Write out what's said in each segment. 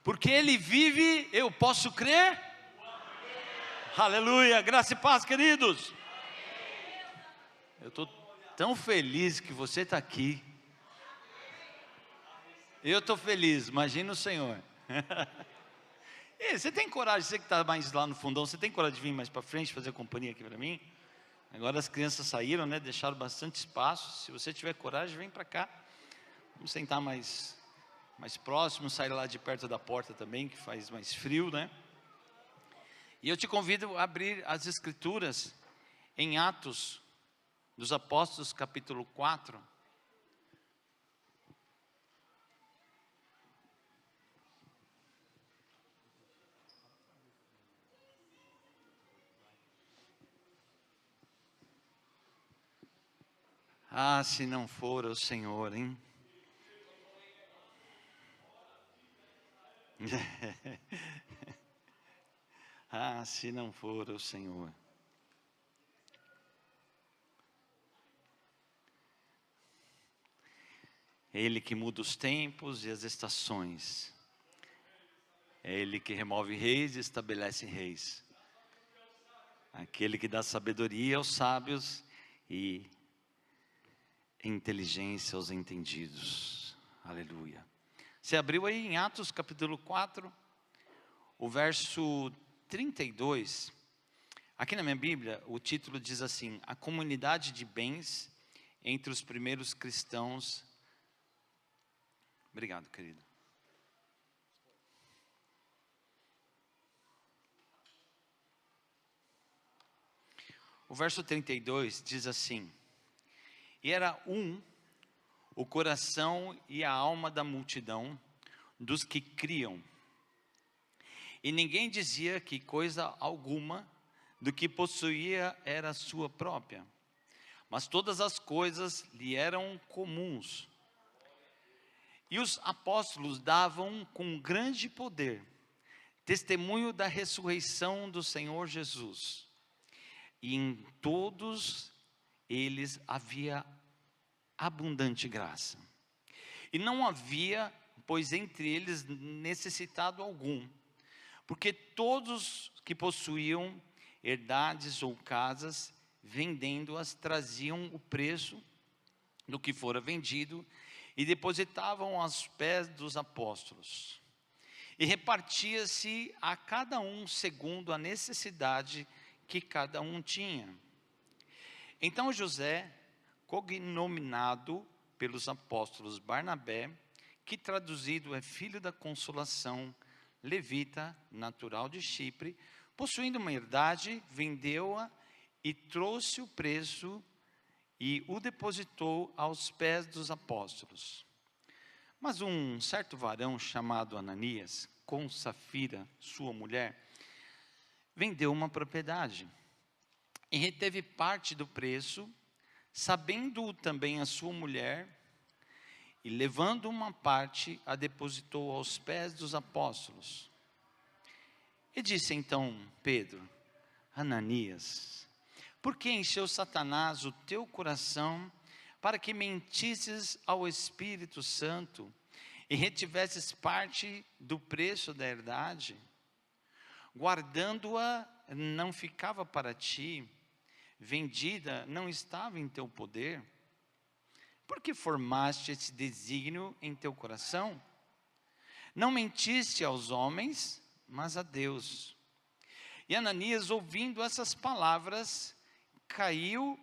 Porque Ele vive, eu posso crer? Aleluia, graça e paz, queridos. Eu estou tão feliz que você está aqui. Eu estou feliz, imagina o Senhor. E você tem coragem, você que está mais lá no fundão, você tem coragem de vir mais para frente, fazer companhia aqui para mim? Agora as crianças saíram, né? Deixaram bastante espaço. Se você tiver coragem, vem para cá. Vamos sentar mais próximo, sair lá de perto da porta também, que faz mais frio, né? E eu te convido a abrir as Escrituras em Atos dos Apóstolos, capítulo 4. Ah, se não for o Senhor, hein? Ah, se não for o Senhor. É Ele que muda os tempos e as estações. É Ele que remove reis e estabelece reis. Aquele que dá sabedoria aos sábios e inteligência aos entendidos. Aleluia. Você abriu aí em Atos capítulo 4, o verso 32. Aqui na minha Bíblia, o título diz assim: a comunidade de bens entre os primeiros cristãos. Obrigado, querido. O verso 32 diz assim: e era o coração e a alma da multidão dos que criam. E ninguém dizia que coisa alguma do que possuía era sua própria, mas todas as coisas lhe eram comuns. E os apóstolos davam com grande poder testemunho da ressurreição do Senhor Jesus. E em todos eles havia abundante graça. E não havia, pois, entre eles necessitado algum, porque todos que possuíam herdades ou casas, vendendo-as, traziam o preço do que fora vendido e depositavam aos pés dos apóstolos. E repartia-se a cada um segundo a necessidade que cada um tinha. Então José, cognominado pelos apóstolos Barnabé, que traduzido é filho da consolação, levita, natural de Chipre, possuindo uma herdade, vendeu-a e trouxe o preço e o depositou aos pés dos apóstolos. Mas um certo varão chamado Ananias, com Safira, sua mulher, vendeu uma propriedade e reteve parte do preço, sabendo também a sua mulher, e levando uma parte, a depositou aos pés dos apóstolos. E disse então Pedro: Ananias, por que encheu Satanás o teu coração, para que mentisses ao Espírito Santo, e retivesses parte do preço da herdade? Guardando-a não ficava para ti, vendida não estava em teu poder? Por que formaste esse desígnio em teu coração? Não mentiste aos homens, mas a Deus. E Ananias, ouvindo essas palavras, caiu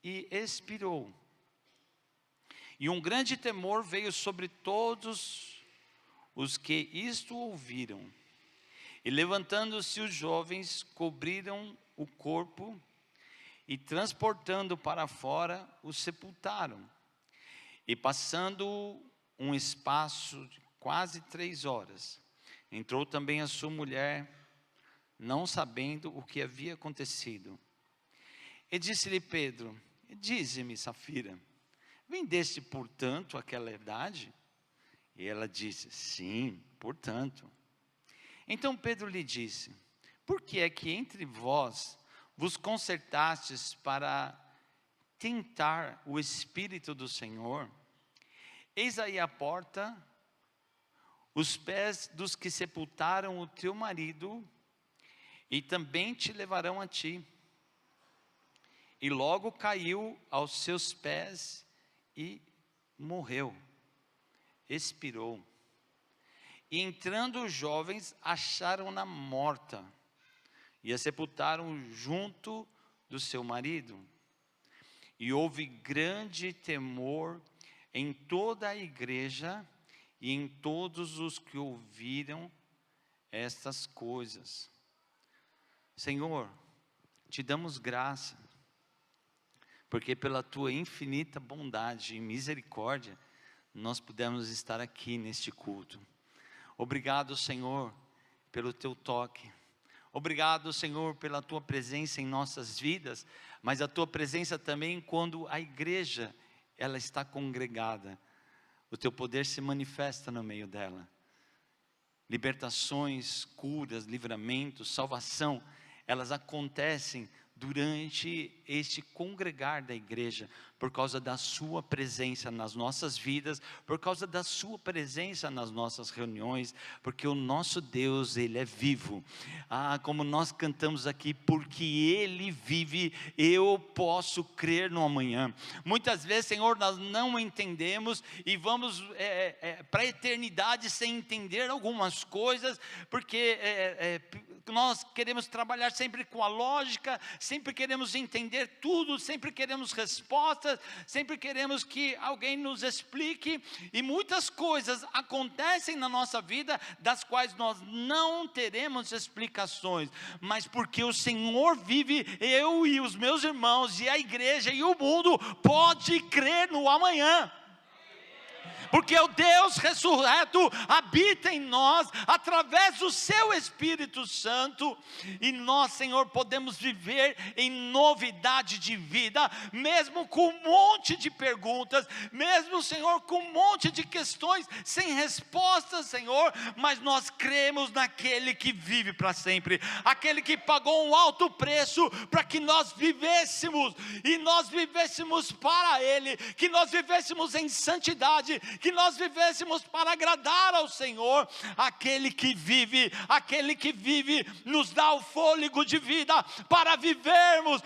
e expirou. E um grande temor veio sobre todos os que isto ouviram. E levantando-se os jovens, cobriram o corpo e transportando para fora, o sepultaram. E passando um espaço de quase 3 horas, entrou também a sua mulher, não sabendo o que havia acontecido. E disse-lhe Pedro: dize-me, Safira, vendeste portanto aquela herdade? E ela disse: sim, portanto. Então Pedro lhe disse: por que é que entre vós vos concertastes para tentar o Espírito do Senhor? Eis aí a porta, os pés dos que sepultaram o teu marido, e também te levarão a ti. E logo caiu aos seus pés e morreu, expirou. E entrando os jovens, acharam-na morta, e a sepultaram junto do seu marido. E houve grande temor em toda a igreja e em todos os que ouviram estas coisas. Senhor, te damos graça, porque pela tua infinita bondade e misericórdia, nós pudemos estar aqui neste culto. Obrigado, Senhor, pelo teu toque. Obrigado, Senhor, pela tua presença em nossas vidas, mas a tua presença também quando a igreja, ela está congregada. O teu poder se manifesta no meio dela. Libertações, curas, livramentos, salvação, elas acontecem durante este congregar da igreja, por causa da sua presença nas nossas vidas, por causa da sua presença nas nossas reuniões, porque o nosso Deus, Ele é vivo. Como nós cantamos aqui, porque Ele vive, eu posso crer no amanhã. Muitas vezes, Senhor, nós não entendemos e vamos para a eternidade sem entender algumas coisas, porque nós queremos trabalhar sempre com a lógica, sempre queremos entender tudo, sempre queremos respostas, sempre queremos que alguém nos explique, e muitas coisas acontecem na nossa vida, das quais nós não teremos explicações, mas porque o Senhor vive, eu e os meus irmãos, e a igreja e o mundo, pode crer no amanhã. Porque o Deus ressurreto habita em nós, através do seu Espírito Santo, e nós, Senhor, podemos viver em novidade de vida, mesmo com um monte de perguntas, mesmo, Senhor, com um monte de questões sem respostas, Senhor, mas nós cremos naquele que vive para sempre, aquele que pagou um alto preço para que nós vivêssemos, e nós vivêssemos para Ele, que nós vivêssemos em santidade, que nós vivêssemos para agradar ao Senhor. Aquele que vive nos dá o fôlego de vida para vivermos,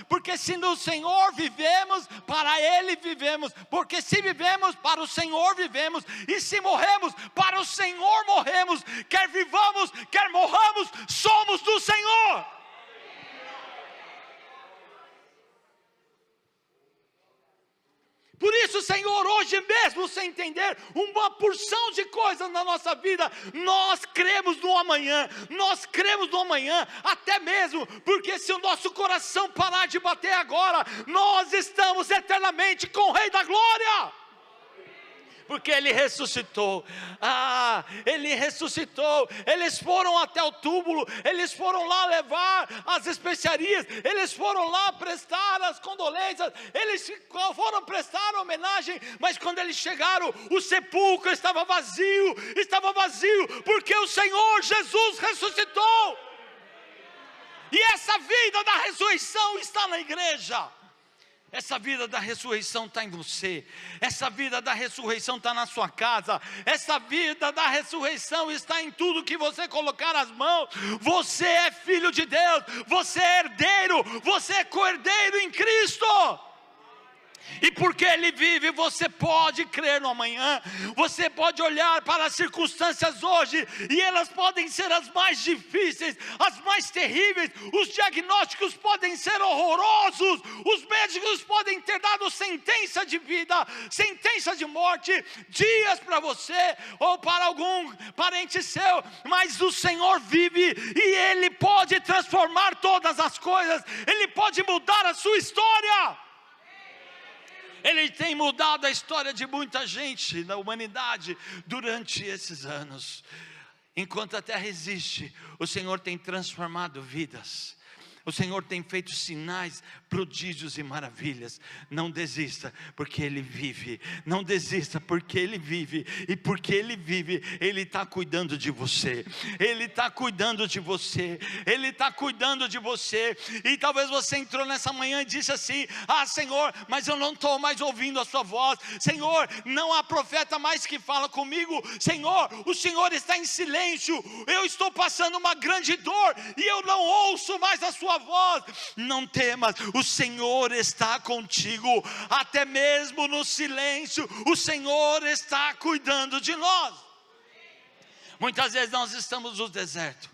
porque se no Senhor vivemos, para Ele vivemos, porque se vivemos, para o Senhor vivemos, e se morremos, para o Senhor morremos, quer vivamos, quer morramos, somos do Senhor. Por isso, Senhor, hoje mesmo, sem entender uma porção de coisas na nossa vida, nós cremos no amanhã, até mesmo, porque se o nosso coração parar de bater agora, nós estamos eternamente com o Rei da Glória. Porque Ele ressuscitou, eles foram até o túmulo, eles foram lá levar as especiarias, eles foram lá prestar as condolências, eles foram prestar a homenagem, mas quando eles chegaram, o sepulcro estava vazio, porque o Senhor Jesus ressuscitou, e essa vida da ressurreição está na igreja. Essa vida da ressurreição está em você, essa vida da ressurreição está na sua casa, essa vida da ressurreição está em tudo que você colocar as mãos. Você é filho de Deus, você é herdeiro, você é co-herdeiro em Cristo. E porque Ele vive, você pode crer no amanhã, você pode olhar para as circunstâncias hoje, e elas podem ser as mais difíceis, as mais terríveis, os diagnósticos podem ser horrorosos, os médicos podem ter dado sentença de vida, sentença de morte, dias para você, ou para algum parente seu, mas o Senhor vive, e Ele pode transformar todas as coisas, Ele pode mudar a sua história. Ele tem mudado a história de muita gente na humanidade durante esses anos. Enquanto a terra existe, o Senhor tem transformado vidas. O Senhor tem feito sinais, prodígios e maravilhas. Não desista, porque Ele vive. Não desista, porque Ele vive. E porque Ele vive, Ele está cuidando de você. Ele está cuidando de você. Ele está cuidando de você. E talvez você entrou nessa manhã e disse assim: ah, Senhor, mas eu não estou mais ouvindo a sua voz. Senhor, não há profeta mais que fala comigo. Senhor, o Senhor está em silêncio. Eu estou passando uma grande dor e eu não ouço mais a sua voz. Não temas, o Senhor está contigo. Até mesmo no silêncio, o Senhor está cuidando de nós. Muitas vezes nós estamos no deserto,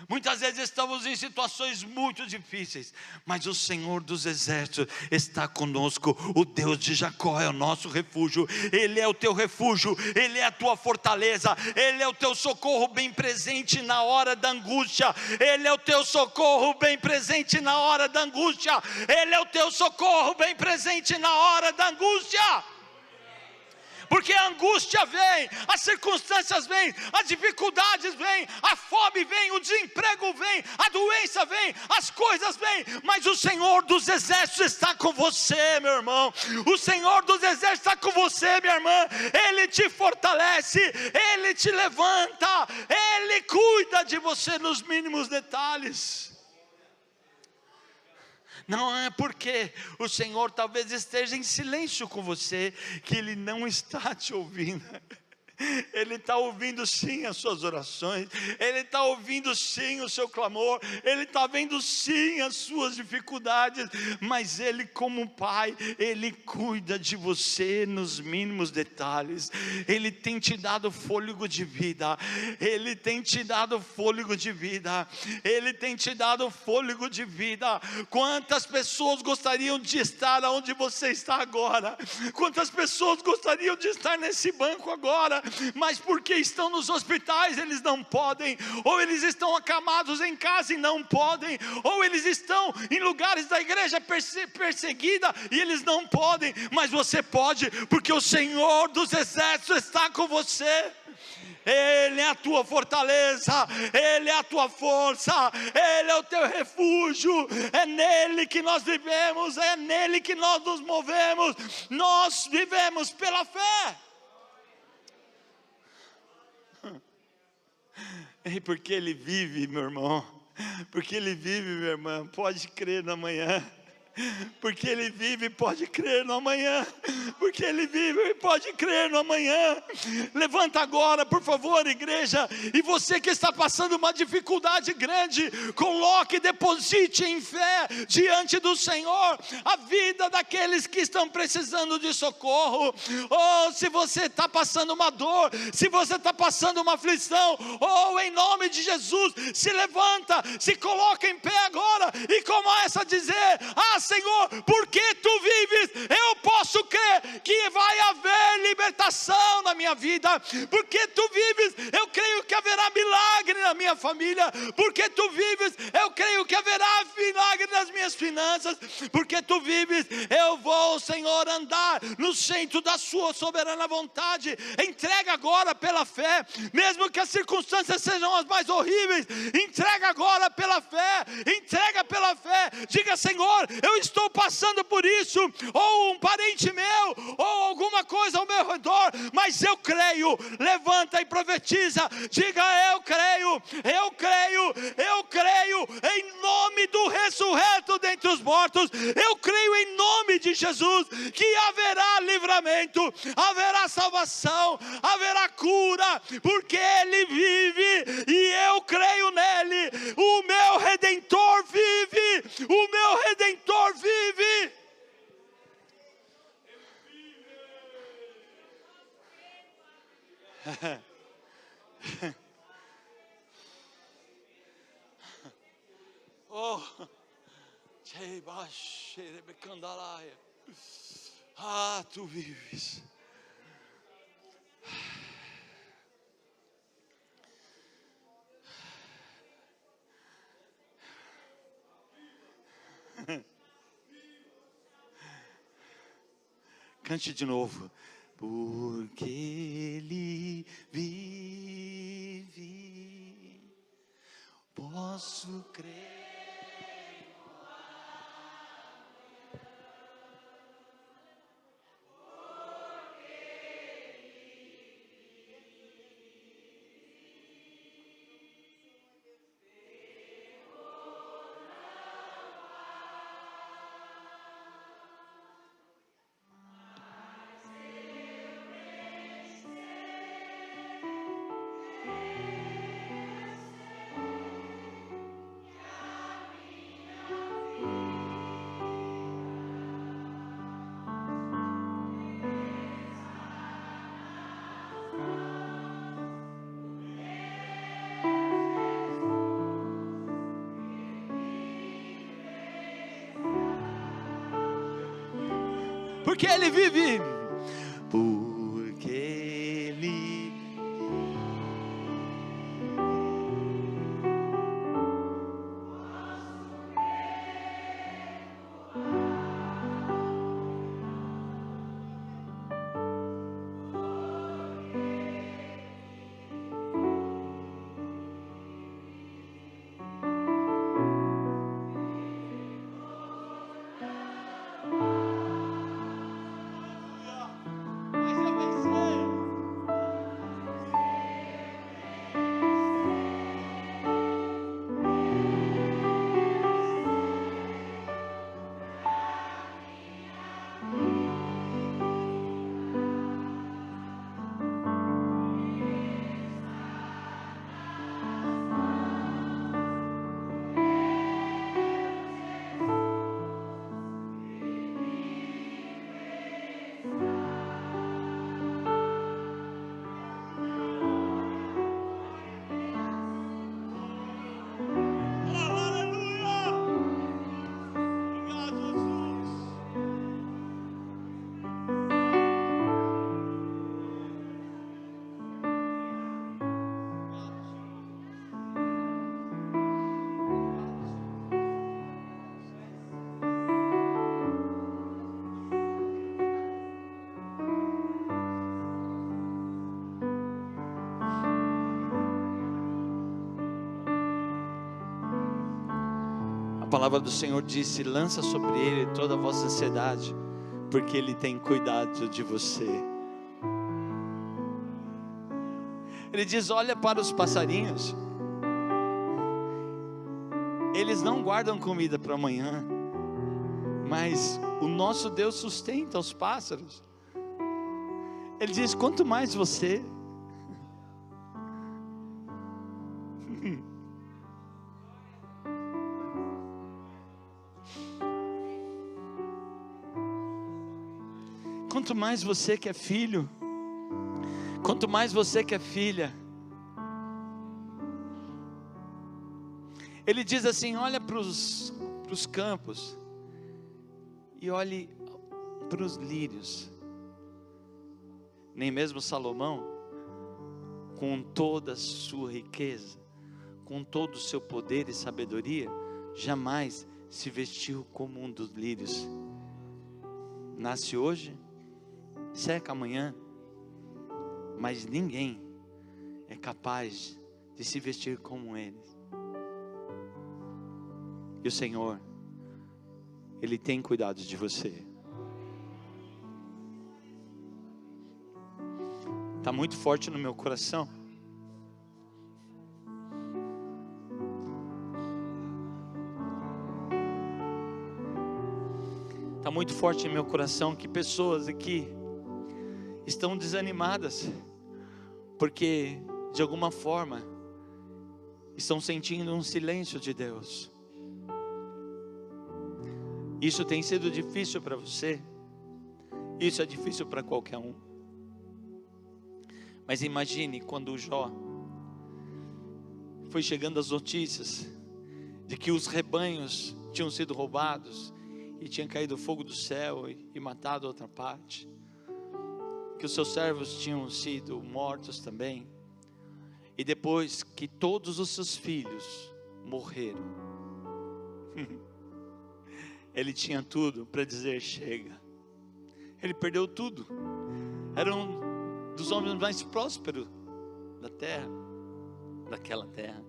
muitas vezes estamos em situações muito difíceis, mas o Senhor dos exércitos está conosco. O Deus de Jacó é o nosso refúgio. Ele é o teu refúgio, Ele é a tua fortaleza, Ele é o teu socorro bem presente na hora da angústia. Ele é o teu socorro bem presente na hora da angústia. Ele é o teu socorro bem presente na hora da angústia. Porque a angústia vem, as circunstâncias vêm, as dificuldades vêm, a fome vem, o desemprego vem, a doença vem, as coisas vêm, mas o Senhor dos exércitos está com você, meu irmão. O Senhor dos exércitos está com você, minha irmã. Ele te fortalece, Ele te levanta, Ele cuida de você nos mínimos detalhes. Não é porque o Senhor talvez esteja em silêncio com você que Ele não está te ouvindo. Ele está ouvindo sim as suas orações, Ele está ouvindo sim o seu clamor, Ele está vendo sim as suas dificuldades, mas Ele, como Pai, Ele cuida de você nos mínimos detalhes. Ele tem te dado fôlego de vida, Ele tem te dado fôlego de vida, Ele tem te dado fôlego de vida. Quantas pessoas gostariam de estar onde você está agora? Quantas pessoas gostariam de estar nesse banco agora? Mas porque estão nos hospitais eles não podem, ou eles estão acamados em casa e não podem, ou eles estão em lugares da igreja perseguida e eles não podem, mas você pode, porque o Senhor dos exércitos está com você. Ele é a tua fortaleza, Ele é a tua força, Ele é o teu refúgio. É nele que nós vivemos, é nele que nós nos movemos. Nós vivemos pela fé. E porque Ele vive, meu irmão, porque Ele vive, minha irmã, pode crer no amanhã. Porque Ele vive, pode crer no amanhã. Porque Ele vive, pode crer no amanhã. Levanta agora, por favor, igreja. E você que está passando uma dificuldade grande, coloque e deposite em fé diante do Senhor a vida daqueles que estão precisando de socorro. Ou se você está passando uma dor, se você está passando uma aflição, ou em nome de Jesus, se levanta, se coloca em pé agora e começa a dizer: ah, Senhor, porque Tu vives, eu posso crer que vai haver libertação na minha vida. Porque Tu vives, eu creio que haverá milagre na minha família. Porque Tu vives, eu creio que haverá milagre nas minhas finanças. Porque Tu vives, eu vou, Senhor, andar no centro da Sua soberana vontade. Entrega agora pela fé, mesmo que as circunstâncias sejam as mais horríveis. Entrega agora pela fé, entrega pela fé. Diga: Senhor, eu estou passando por isso, ou um parente meu, ou alguma coisa ao meu redor, mas eu creio. Levanta e profetiza, diga: eu creio, eu creio, eu creio, em nome do ressurreto dentre os mortos. Eu creio em nome de Jesus que haverá livramento, haverá salvação, haverá cura, porque Ele vive e eu creio nele. O meu Redentor vive, o meu Redentor vive. Oh, ah, Tu vives. Cante de novo. Porque Ele vive, posso crer. porque Ele vive, porque Ele A palavra do Senhor disse: lança sobre Ele toda a vossa ansiedade, porque Ele tem cuidado de você. Ele diz: olha para os passarinhos, eles não guardam comida para amanhã, mas o nosso Deus sustenta os pássaros. Ele diz: quanto mais você. Quanto mais você que é filho, quanto mais você que é filha. Ele diz assim: olha para os campos e olhe para os lírios. Nem mesmo Salomão, com toda a sua riqueza, com todo o seu poder e sabedoria, jamais se vestiu como um dos lírios. Nasce hoje, seca amanhã, mas ninguém é capaz de se vestir como eles. E o Senhor, Ele tem cuidado de você. Está muito forte no meu coração. Está muito forte no meu coração que pessoas aqui estão desanimadas, porque de alguma forma estão sentindo um silêncio de Deus. Isso tem sido difícil para você, isso é difícil para qualquer um. Mas imagine quando o Jó foi chegando as notícias de que os rebanhos tinham sido roubados e tinha caído fogo do céu e matado outra parte, que os seus servos tinham sido mortos também, e depois que todos os seus filhos morreram, ele tinha tudo para dizer chega. Ele perdeu tudo, era um dos homens mais prósperos da terra, daquela terra.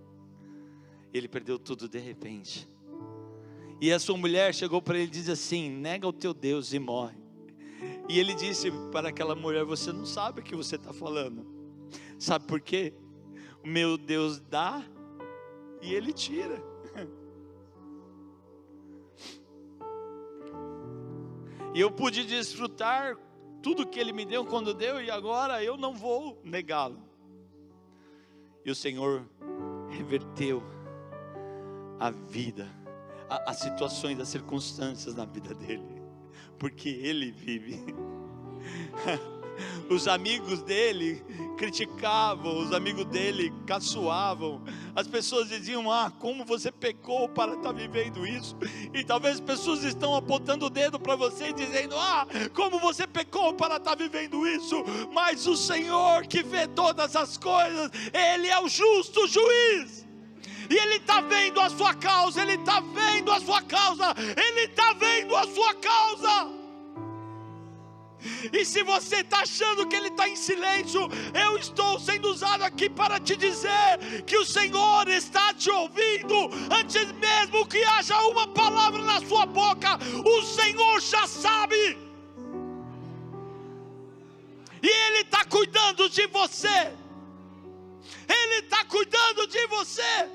Ele perdeu tudo de repente. E a sua mulher chegou para ele e disse assim: nega o teu Deus e morre. E ele disse para aquela mulher: você não sabe o que você está falando. Sabe por quê? O meu Deus dá e Ele tira. E eu pude desfrutar tudo que Ele me deu quando deu, e agora eu não vou negá-lo. E o Senhor reverteu a vida, as situações, as circunstâncias na vida dele, porque Ele vive. Os amigos dele criticavam, os amigos dele caçoavam, as pessoas diziam: como você pecou para estar vivendo isso? E talvez as pessoas estão apontando o dedo para você e dizendo: como você pecou para estar vivendo isso? Mas o Senhor que vê todas as coisas, Ele é o justo juiz. E Ele está vendo a sua causa, Ele está vendo a sua causa, Ele está vendo a sua causa. E se você está achando que Ele está em silêncio, eu estou sendo usado aqui para te dizer que o Senhor está te ouvindo. Antes mesmo que haja uma palavra na sua boca, o Senhor já sabe. E Ele está cuidando de você. Ele está cuidando de você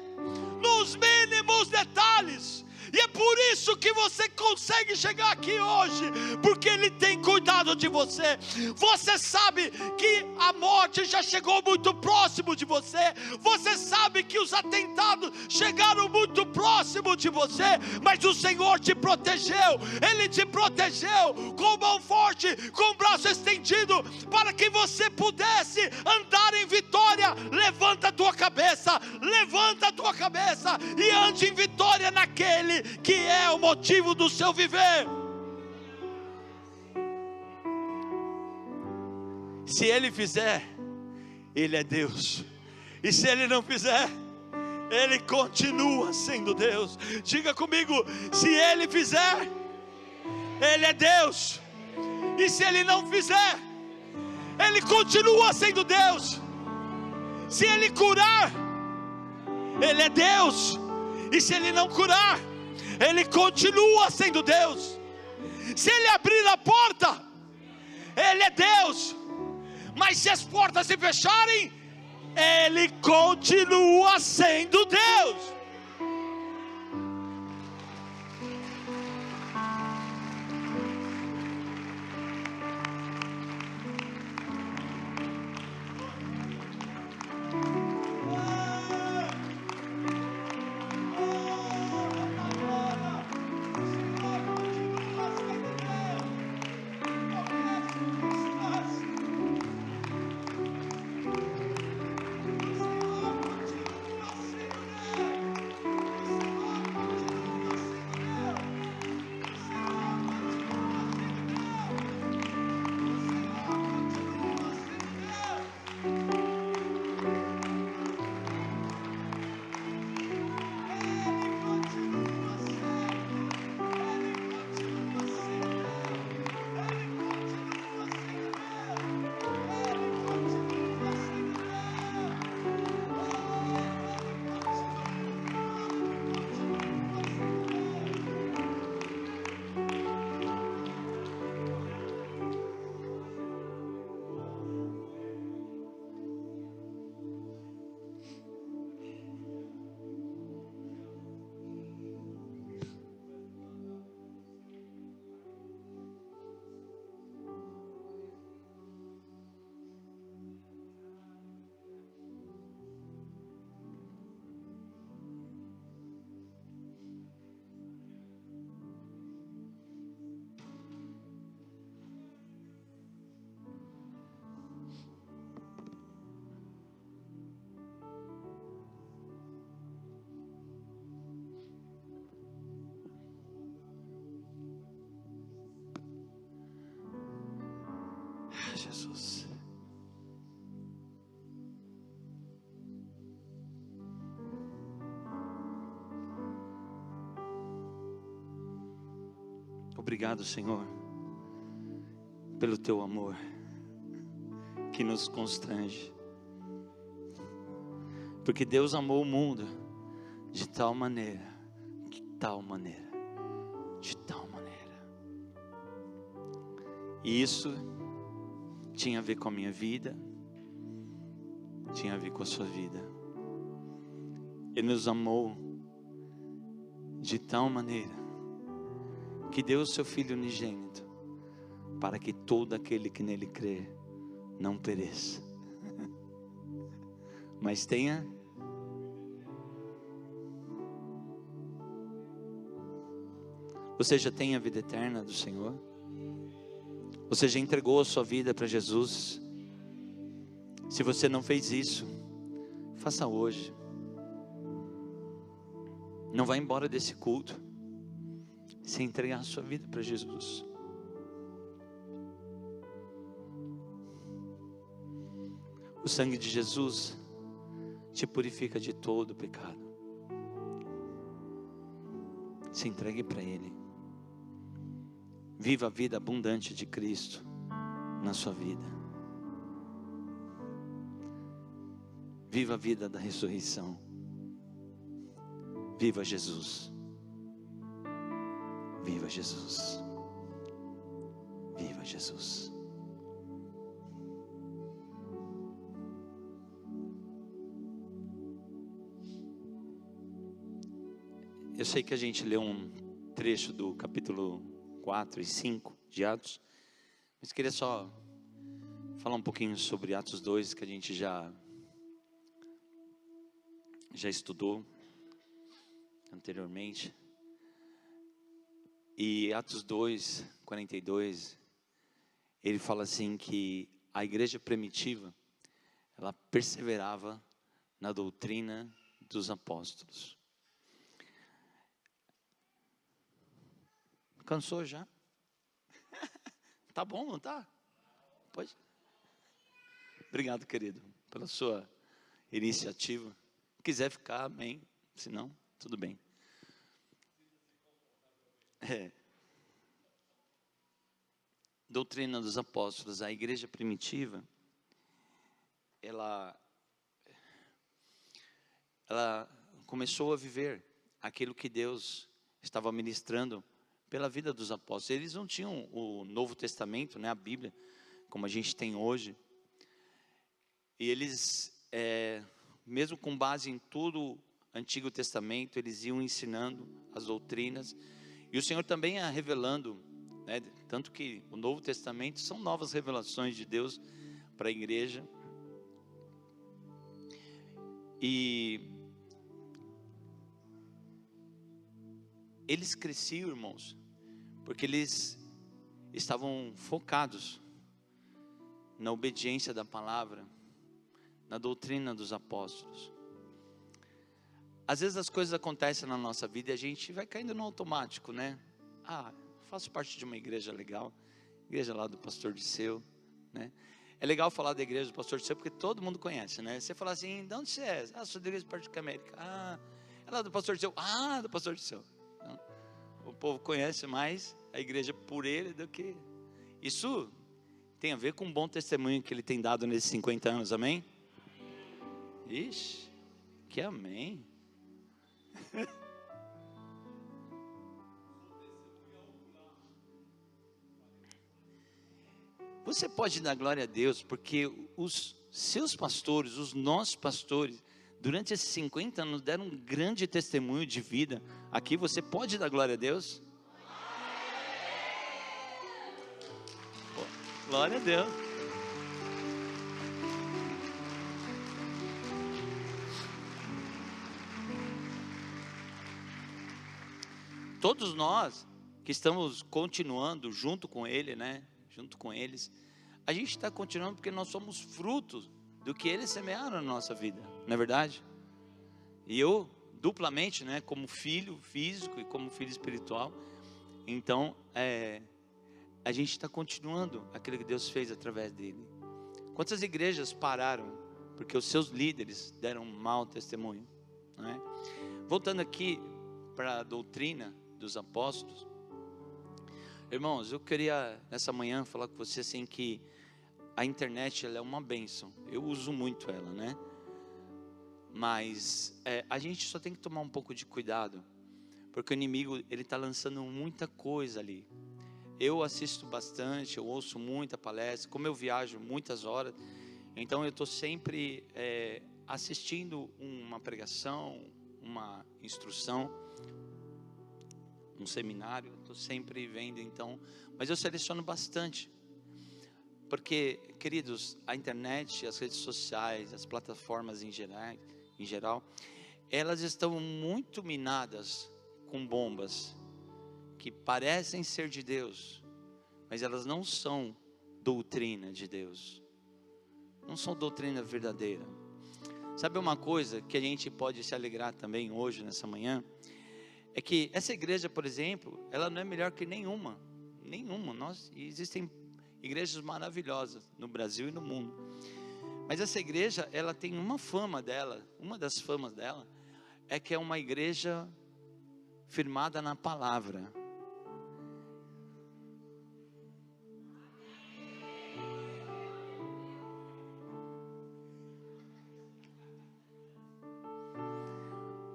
nos mínimos detalhes. E é por isso que você consegue chegar aqui hoje, porque Ele tem cuidado de você. Você sabe que a morte já chegou muito próximo de você. Você sabe que os atentados chegaram muito próximo de você. Mas o Senhor te protegeu. Ele te protegeu com mão forte, com o braço estendido, para que você pudesse andar em vitória. Levanta a tua cabeça, levanta a tua cabeça e ande em vitória naquele que é o motivo do seu viver. Se Ele fizer, Ele é Deus. E se Ele não fizer, Ele continua sendo Deus. Diga comigo: se Ele fizer, Ele é Deus. E se Ele não fizer, Ele continua sendo Deus. Se Ele curar, Ele é Deus. E se Ele não curar, Ele continua sendo Deus. Se Ele abrir a porta, Ele é Deus. Mas se as portas se fecharem, Ele continua sendo Deus. Jesus. Obrigado, Senhor, pelo teu amor que nos constrange. Porque Deus amou o mundo de tal maneira, de tal maneira, de tal maneira. E isso tinha a ver com a minha vida, tinha a ver com a sua vida. Ele nos amou de tal maneira que deu o seu Filho unigênito, para que todo aquele que nele crê não pereça, mas tenha Você já tem a vida eterna do Senhor? Você já entregou a sua vida para Jesus? Se você não fez isso, faça hoje. Não vai embora desse culto sem entregar a sua vida para Jesus. O sangue de Jesus te purifica de todo o pecado. Se entregue para Ele. Viva a vida abundante de Cristo na sua vida. Viva a vida da ressurreição. Viva Jesus. Viva Jesus. Viva Jesus. Eu sei que a gente leu um trecho do capítulo 4 e 5 de Atos, mas queria só falar um pouquinho sobre Atos 2, que a gente já estudou anteriormente. E Atos 2, 42, ele fala assim que a igreja primitiva, ela perseverava na doutrina dos apóstolos. Cansou já? Tá bom, não tá? Pode. Obrigado, querido, pela sua iniciativa. Se quiser ficar, amém. Se não, tudo bem. Doutrina dos apóstolos. A igreja primitiva, ela começou a viver aquilo que Deus estava ministrando pela vida dos apóstolos. Eles não tinham o Novo Testamento, né, a Bíblia, como a gente tem hoje. E eles, mesmo com base em todo o Antigo Testamento, eles iam ensinando as doutrinas. E o Senhor também ia revelando, né, tanto que o Novo Testamento são novas revelações de Deus para a igreja. E eles cresciam, irmãos, porque eles estavam focados na obediência da palavra, na doutrina dos apóstolos. Às vezes as coisas acontecem na nossa vida e a gente vai caindo no automático, né? Faço parte de uma igreja legal, igreja lá do pastor Disseu, né? É legal falar da igreja do pastor Disseu porque todo mundo conhece, né? Você fala assim, de onde você é? Sou da igreja do Parque de América. É lá do pastor Disseu. Do pastor Disseu. O povo conhece mais a igreja por ele do que... Isso tem a ver com um bom testemunho que ele tem dado nesses 50 anos, amém? Ixi, que amém. Você pode dar glória a Deus, porque os seus pastores, os nossos pastores, durante esses 50 anos deram um grande testemunho de vida. Aqui você pode dar glória a Deus? Glória a Deus. Todos nós que estamos continuando junto com ele, né? Junto com eles, a gente está continuando porque nós somos frutos do que eles semearam na nossa vida, não é verdade? E eu, duplamente, né? Como filho físico e como filho espiritual, então, a gente está continuando aquilo que Deus fez através dele. Quantas igrejas pararam porque os seus líderes deram um mau testemunho, não é? Voltando aqui para a doutrina dos apóstolos, irmãos, eu queria nessa manhã falar com você assim que a internet ela é uma bênção. Eu uso muito ela, né? Mas a gente só tem que tomar um pouco de cuidado, porque o inimigo ele está lançando muita coisa ali. Eu assisto bastante, eu ouço muita palestra, como eu viajo muitas horas, então eu estou sempre assistindo uma pregação, uma instrução, um seminário, estou sempre vendo, então, mas eu seleciono bastante, porque, queridos, a internet, as redes sociais, as plataformas em geral, elas estão muito minadas com bombas que parecem ser de Deus, mas elas não são doutrina de Deus, não são doutrina verdadeira. Sabe uma coisa que a gente pode se alegrar também hoje, nessa manhã? é que essa igreja, por exemplo, ela não é melhor que nenhuma. Existem igrejas maravilhosas no Brasil e no mundo. Mas essa igreja, ela tem uma fama dela, uma das famas dela, é que é uma igreja firmada na palavra.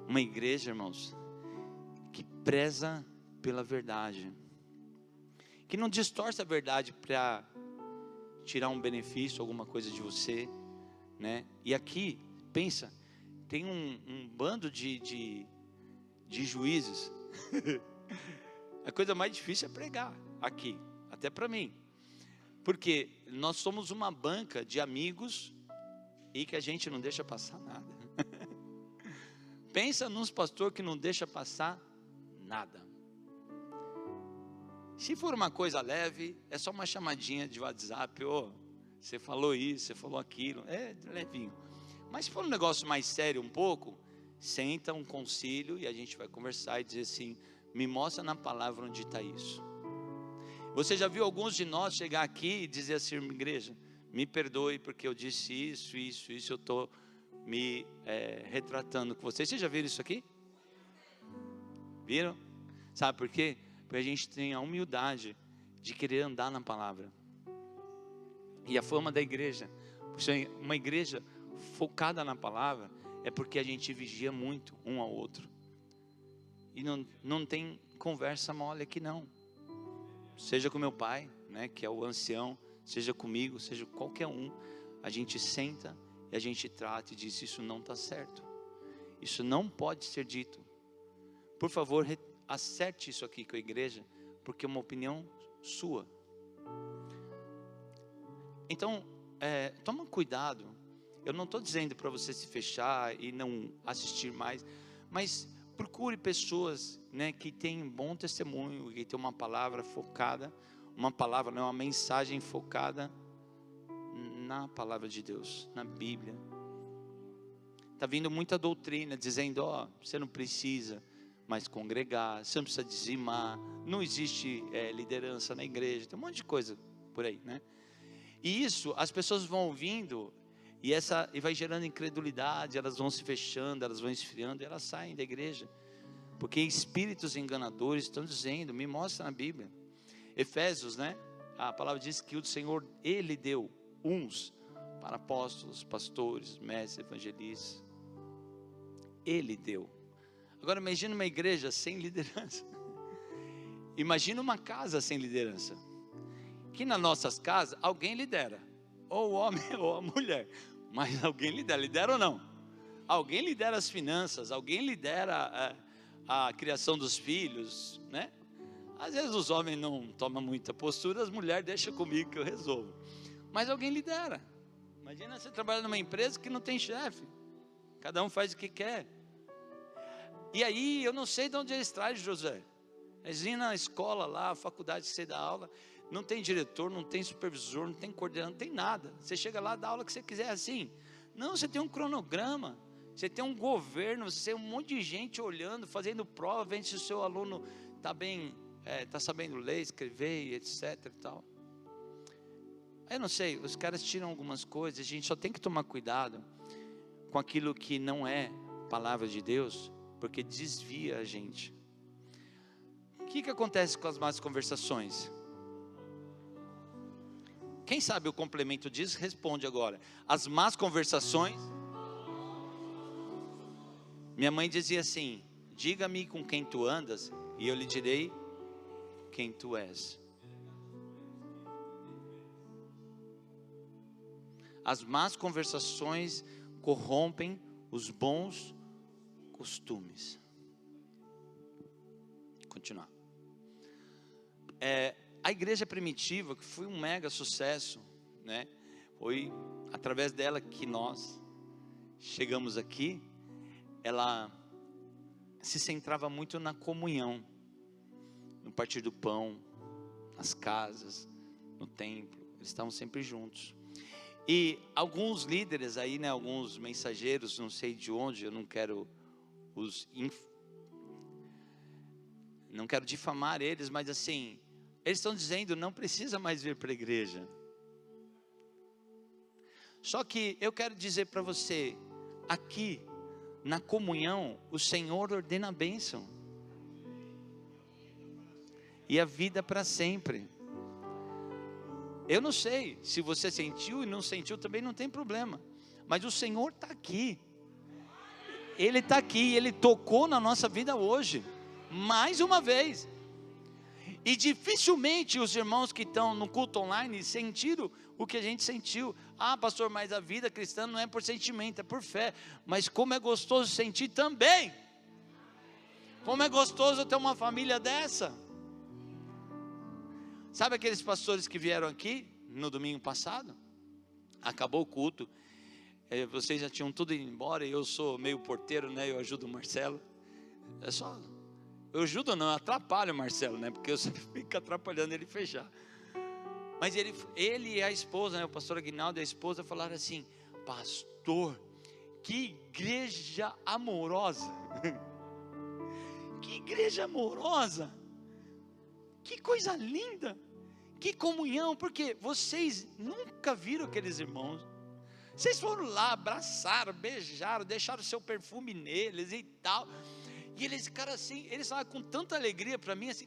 Uma igreja, irmãos, que preza pela verdade, que não distorce a verdade para tirar um benefício, alguma coisa de você, né? E aqui, pensa, tem um bando de juízes. A coisa mais difícil é pregar aqui, até para mim, porque nós somos uma banca de amigos e que a gente não deixa passar nada. Pensa nos pastores que não deixa passar nada. Se for uma coisa leve, é só uma chamadinha de WhatsApp, você falou isso, você falou aquilo, é levinho. Mas se for um negócio mais sério um pouco, senta um concílio e a gente vai conversar e dizer assim, me mostra na palavra onde está isso. Você já viu alguns de nós chegar aqui e dizer assim, igreja, me perdoe porque eu disse isso, eu estou me retratando com vocês. Vocês já viram isso aqui? Viram? Sabe por quê? Porque a gente tem a humildade de querer andar na palavra. E a fama da igreja, por ser uma igreja focada na palavra, é porque a gente vigia muito um ao outro. E não tem conversa mole aqui não. Seja com meu pai, né, que é o ancião, seja comigo, seja qualquer um, a gente senta e a gente trata e diz, isso não está certo. Isso não pode ser dito. Por favor, acerte isso aqui com a igreja, porque é uma opinião sua. Então, toma cuidado. Eu não estou dizendo para você se fechar e não assistir mais, mas procure pessoas, né, que têm bom testemunho, que têm uma palavra focada, uma mensagem focada na palavra de Deus, na Bíblia. Está vindo muita doutrina dizendo, você não precisa mais congregar, você não precisa dizimar, não existe liderança na igreja, tem um monte de coisa por aí, né? E isso, as pessoas vão ouvindo, e vai gerando incredulidade, elas vão se fechando, elas vão esfriando, e elas saem da igreja, porque espíritos enganadores estão dizendo, me mostra na Bíblia. Efésios, né? A palavra diz que o Senhor, Ele deu uns para apóstolos, pastores, mestres, evangelistas. Ele deu. Agora imagina uma igreja sem liderança. Imagina uma casa sem liderança. Que nas nossas casas alguém lidera, ou o homem ou a mulher, mas alguém lidera ou não? Alguém lidera as finanças, alguém lidera a criação dos filhos, né? Às vezes os homens não tomam muita postura, as mulheres deixam comigo que eu resolvo. Mas alguém lidera. Imagina você trabalhar numa empresa que não tem chefe, cada um faz o que quer. E aí eu não sei de onde eles trazem, José. Eles vêm na escola lá, a faculdade que você dá aula, não tem diretor, não tem supervisor, não tem coordenador, não tem nada. Você chega lá, dá a aula que você quiser assim. Não, você tem um cronograma, você tem um governo, você tem um monte de gente olhando, fazendo prova, vendo se o seu aluno está bem, está sabendo ler, escrever, etc e tal. Eu não sei, os caras tiram algumas coisas, a gente só tem que tomar cuidado com aquilo que não é palavra de Deus, porque desvia a gente. O que acontece com as más conversações? Quem sabe o complemento disso, responde agora. As más conversações. Minha mãe dizia assim, diga-me com quem tu andas, e eu lhe direi quem tu és. As más conversações corrompem os bons costumes. Continuar. A igreja primitiva, que foi um mega sucesso, né? Foi através dela que nós chegamos aqui. Ela se centrava muito na comunhão, no partir do pão, nas casas, no templo. Eles estavam sempre juntos. E alguns líderes aí, né? Alguns mensageiros, não sei de onde, eu não quero não quero difamar eles, mas assim, eles estão dizendo, não precisa mais vir para a igreja. Só que eu quero dizer para você, aqui, na comunhão, o Senhor ordena a bênção. E a vida para sempre. Eu não sei, se você sentiu e não sentiu, também não tem problema. Mas o Senhor está aqui. Ele está aqui, Ele tocou na nossa vida hoje. Mais uma vez. E dificilmente os irmãos que estão no culto online sentiram o que a gente sentiu. Ah, pastor, mas a vida cristã não é por sentimento, é por fé. Mas como é gostoso sentir também. Como é gostoso ter uma família dessa. Sabe aqueles pastores que vieram aqui no domingo passado? Acabou o culto. Vocês já tinham tudo ido embora e eu sou meio porteiro, né? Eu ajudo o Marcelo. Eu ajudo não, eu atrapalho o Marcelo, né? Porque eu sempre fico atrapalhando ele fechar. Mas ele e a esposa, né? O pastor Aguinaldo e a esposa falaram assim: pastor, que igreja amorosa. Que igreja amorosa. Que coisa linda. Que comunhão, porque vocês nunca viram aqueles irmãos. Vocês foram lá, abraçaram, beijaram, deixaram o seu perfume neles e tal. E eles ficaram assim, eles falaram com tanta alegria para mim, assim,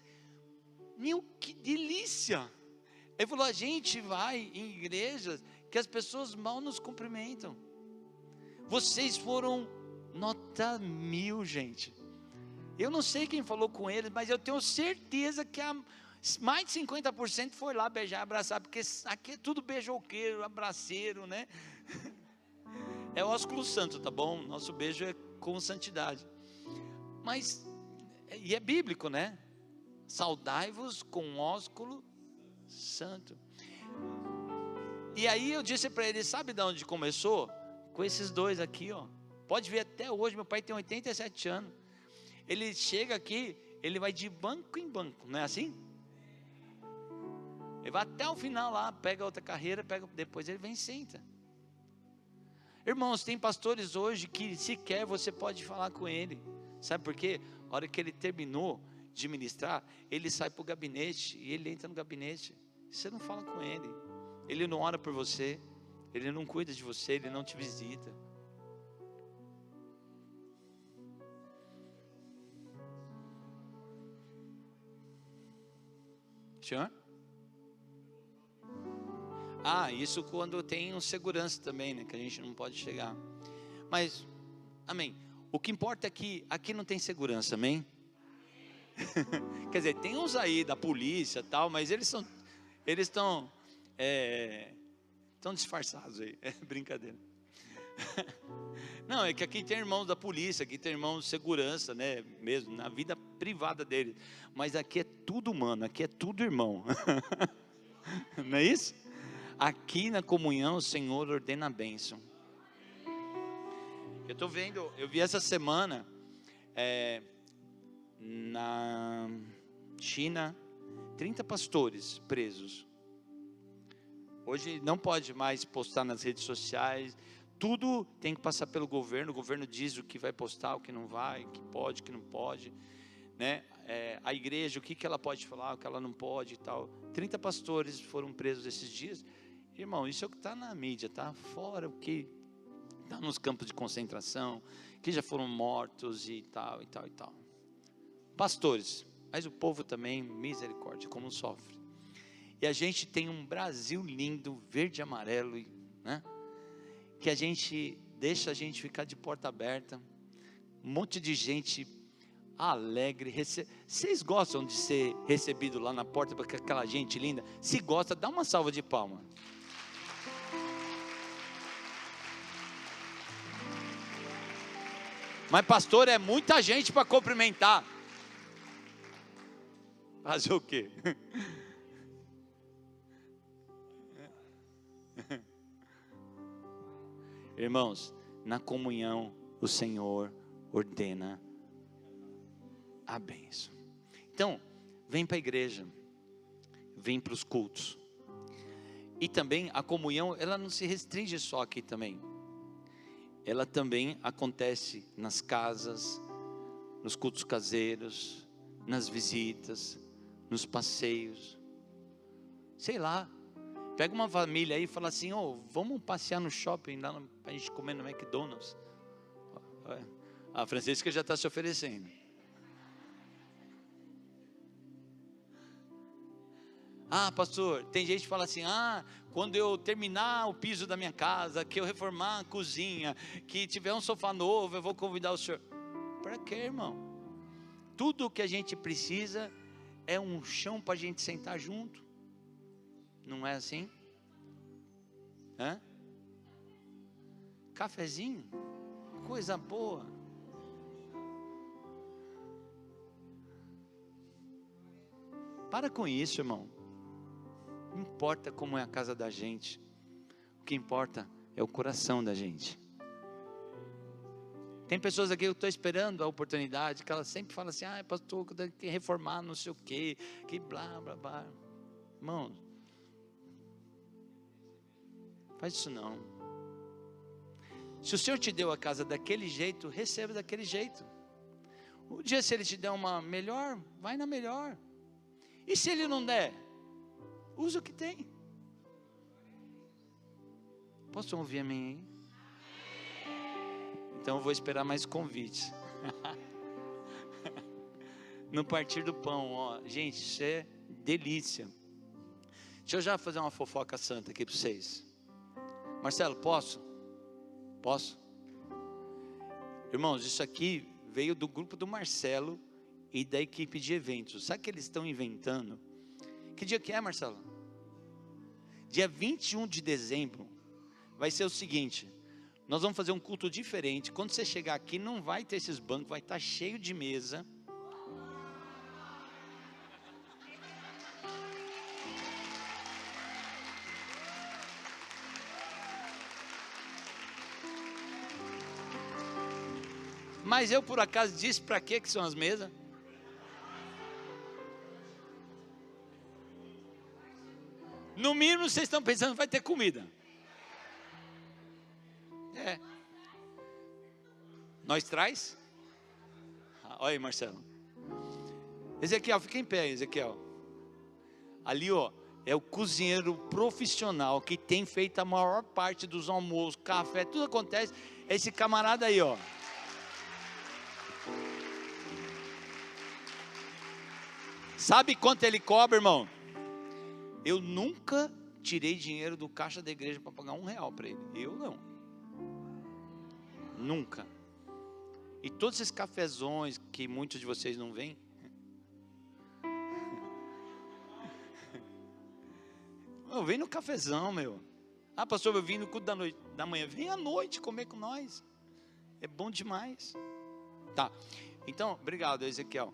meu, que delícia. Ele falou, a gente vai em igrejas que as pessoas mal nos cumprimentam. Vocês foram nota 1000, gente. Eu não sei quem falou com eles, mas eu tenho certeza que mais de 50% foi lá beijar, abraçar, porque aqui é tudo beijoqueiro, abraceiro, né? É ósculo santo, tá bom? Nosso beijo é com santidade. Mas, e é bíblico, né? Saudai-vos com ósculo santo. E aí eu disse para ele, sabe de onde começou? Com esses dois aqui, ó. Pode ver até hoje, meu pai tem 87 anos. Ele chega aqui, ele vai de banco em banco, não é assim? Ele vai até o final lá, pega outra carreira, depois ele vem e senta. Irmãos, tem pastores hoje que sequer você pode falar com ele. Sabe por quê? A hora que ele terminou de ministrar, ele sai para o gabinete e ele entra no gabinete. Você não fala com ele. Ele não ora por você. Ele não cuida de você. Ele não te visita. Senhor? Ah, isso quando tem um segurança também, né? Que a gente não pode chegar. Mas, amém. O que importa é que aqui não tem segurança, amém? Quer dizer, tem uns aí da polícia e tal, mas eles estão disfarçados aí, é brincadeira. Não, é que aqui tem irmãos da polícia, aqui tem irmãos de segurança, né? Mesmo, na vida privada deles. Mas aqui é tudo humano, aqui é tudo irmão. Não é isso? Aqui na comunhão o Senhor ordena a bênção. Eu vi essa semana na China 30 pastores presos. Hoje não pode mais postar nas redes sociais, tudo tem que passar pelo governo. O governo diz o que vai postar, o que não vai, o que pode, o que não pode, né? A igreja, o que ela pode falar, o que ela não pode e tal. 30 pastores foram presos esses dias. Irmão, isso é o que está na mídia, tá? Fora o que está nos campos de concentração, que já foram mortos e tal, e tal, e tal. Pastores, mas o povo também, misericórdia, como sofre. E a gente tem um Brasil lindo, verde e amarelo, né? Que a gente deixa a gente ficar de porta aberta. Um monte de gente alegre. Vocês gostam de ser recebido lá na porta por aquela gente linda? Se gosta, dá uma salva de palmas. Mas pastor, é muita gente para cumprimentar. Fazer o quê? Irmãos, na comunhão o Senhor ordena a bênção. Então, vem para a igreja, vem para os cultos. E também a comunhão, ela não se restringe só aqui também. Ela também acontece nas casas, nos cultos caseiros, nas visitas, nos passeios, sei lá. Pega uma família aí e fala assim: vamos passear no shopping, lá para a gente comer no McDonald's. A Francisca já está se oferecendo. Pastor, tem gente que fala assim: quando eu terminar o piso da minha casa, que eu reformar a cozinha, que tiver um sofá novo, eu vou convidar o senhor. Para quê, irmão? Tudo o que a gente precisa é um chão para a gente sentar junto. Não é assim? Cafezinho, coisa boa. Para com isso, irmão. Não importa como é a casa da gente, o que importa é o coração da gente. Tem pessoas aqui que eu estou esperando a oportunidade, que elas sempre falam assim: pastor, eu tenho que reformar não sei o quê, que blá blá blá. Irmão, faz isso não. Se o Senhor te deu a casa daquele jeito, receba daquele jeito. Um dia, se Ele te der uma melhor, vai na melhor. E se Ele não der, usa o que tem. Posso ouvir amém aí? Então eu vou esperar mais convites. No partir do pão, gente, isso é delícia. Deixa eu já fazer uma fofoca santa aqui para vocês. Marcelo, posso? Posso? Irmãos, isso aqui veio do grupo do Marcelo e da equipe de eventos. Sabe o que eles estão inventando? Que dia que é, Marcelo? Dia 21 de dezembro. Vai ser o seguinte: nós vamos fazer um culto diferente. Quando você chegar aqui, não vai ter esses bancos, vai estar cheio de mesa. Mas eu por acaso disse para que são as mesas? No mínimo vocês estão pensando que vai ter comida. Nós traz? Olha aí, Marcelo. Ezequiel, fica em pé, Ezequiel. Ali, é o cozinheiro profissional que tem feito a maior parte dos almoços, café, tudo acontece. É esse camarada aí, Sabe quanto ele cobra, irmão? Eu nunca tirei dinheiro do caixa da igreja para pagar R$1 para ele. Eu não. Nunca. E todos esses cafezões que muitos de vocês não vêm. Vem no cafezão, meu. Pastor, eu vim no culto da manhã. Vem à noite comer com nós. É bom demais. Tá. Então, obrigado, Ezequiel.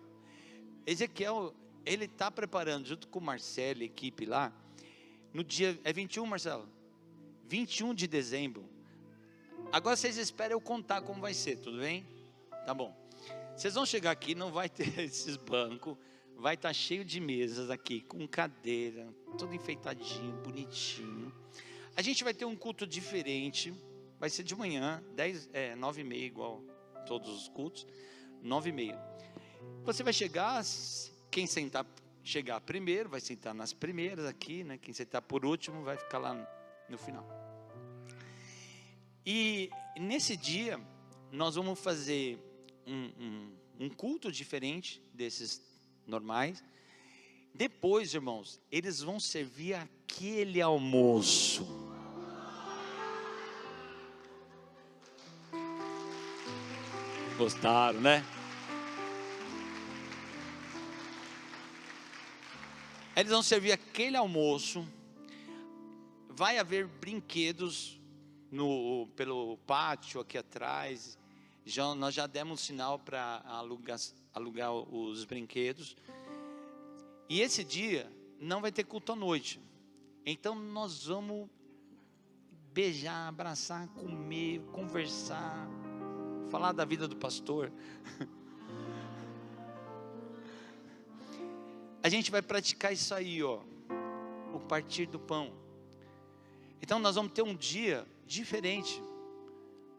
Ezequiel, ele está preparando, junto com o Marcelo e a equipe lá, no dia, 21, Marcelo? 21 de dezembro. Agora vocês esperam eu contar como vai ser, tudo bem? Tá bom. Vocês vão chegar aqui, não vai ter esses bancos, vai estar cheio de mesas aqui, com cadeira, tudo enfeitadinho, bonitinho. A gente vai ter um culto diferente, vai ser de manhã, 9h30, igual todos os cultos, 9h30. Você vai chegar, quem chegar primeiro, vai sentar nas primeiras aqui, né? Quem sentar por último, vai ficar lá no final. E nesse dia, nós vamos fazer um culto diferente desses normais. Depois, irmãos, eles vão servir aquele almoço. Gostaram, né? Eles vão servir aquele almoço. Vai haver brinquedos pelo pátio aqui atrás. Nós já demos sinal para alugar os brinquedos. E esse dia não vai ter culto à noite. Então nós vamos beijar, abraçar, comer, conversar, falar da vida do pastor. A gente vai praticar isso aí, o partir do pão. Então nós vamos ter um dia diferente,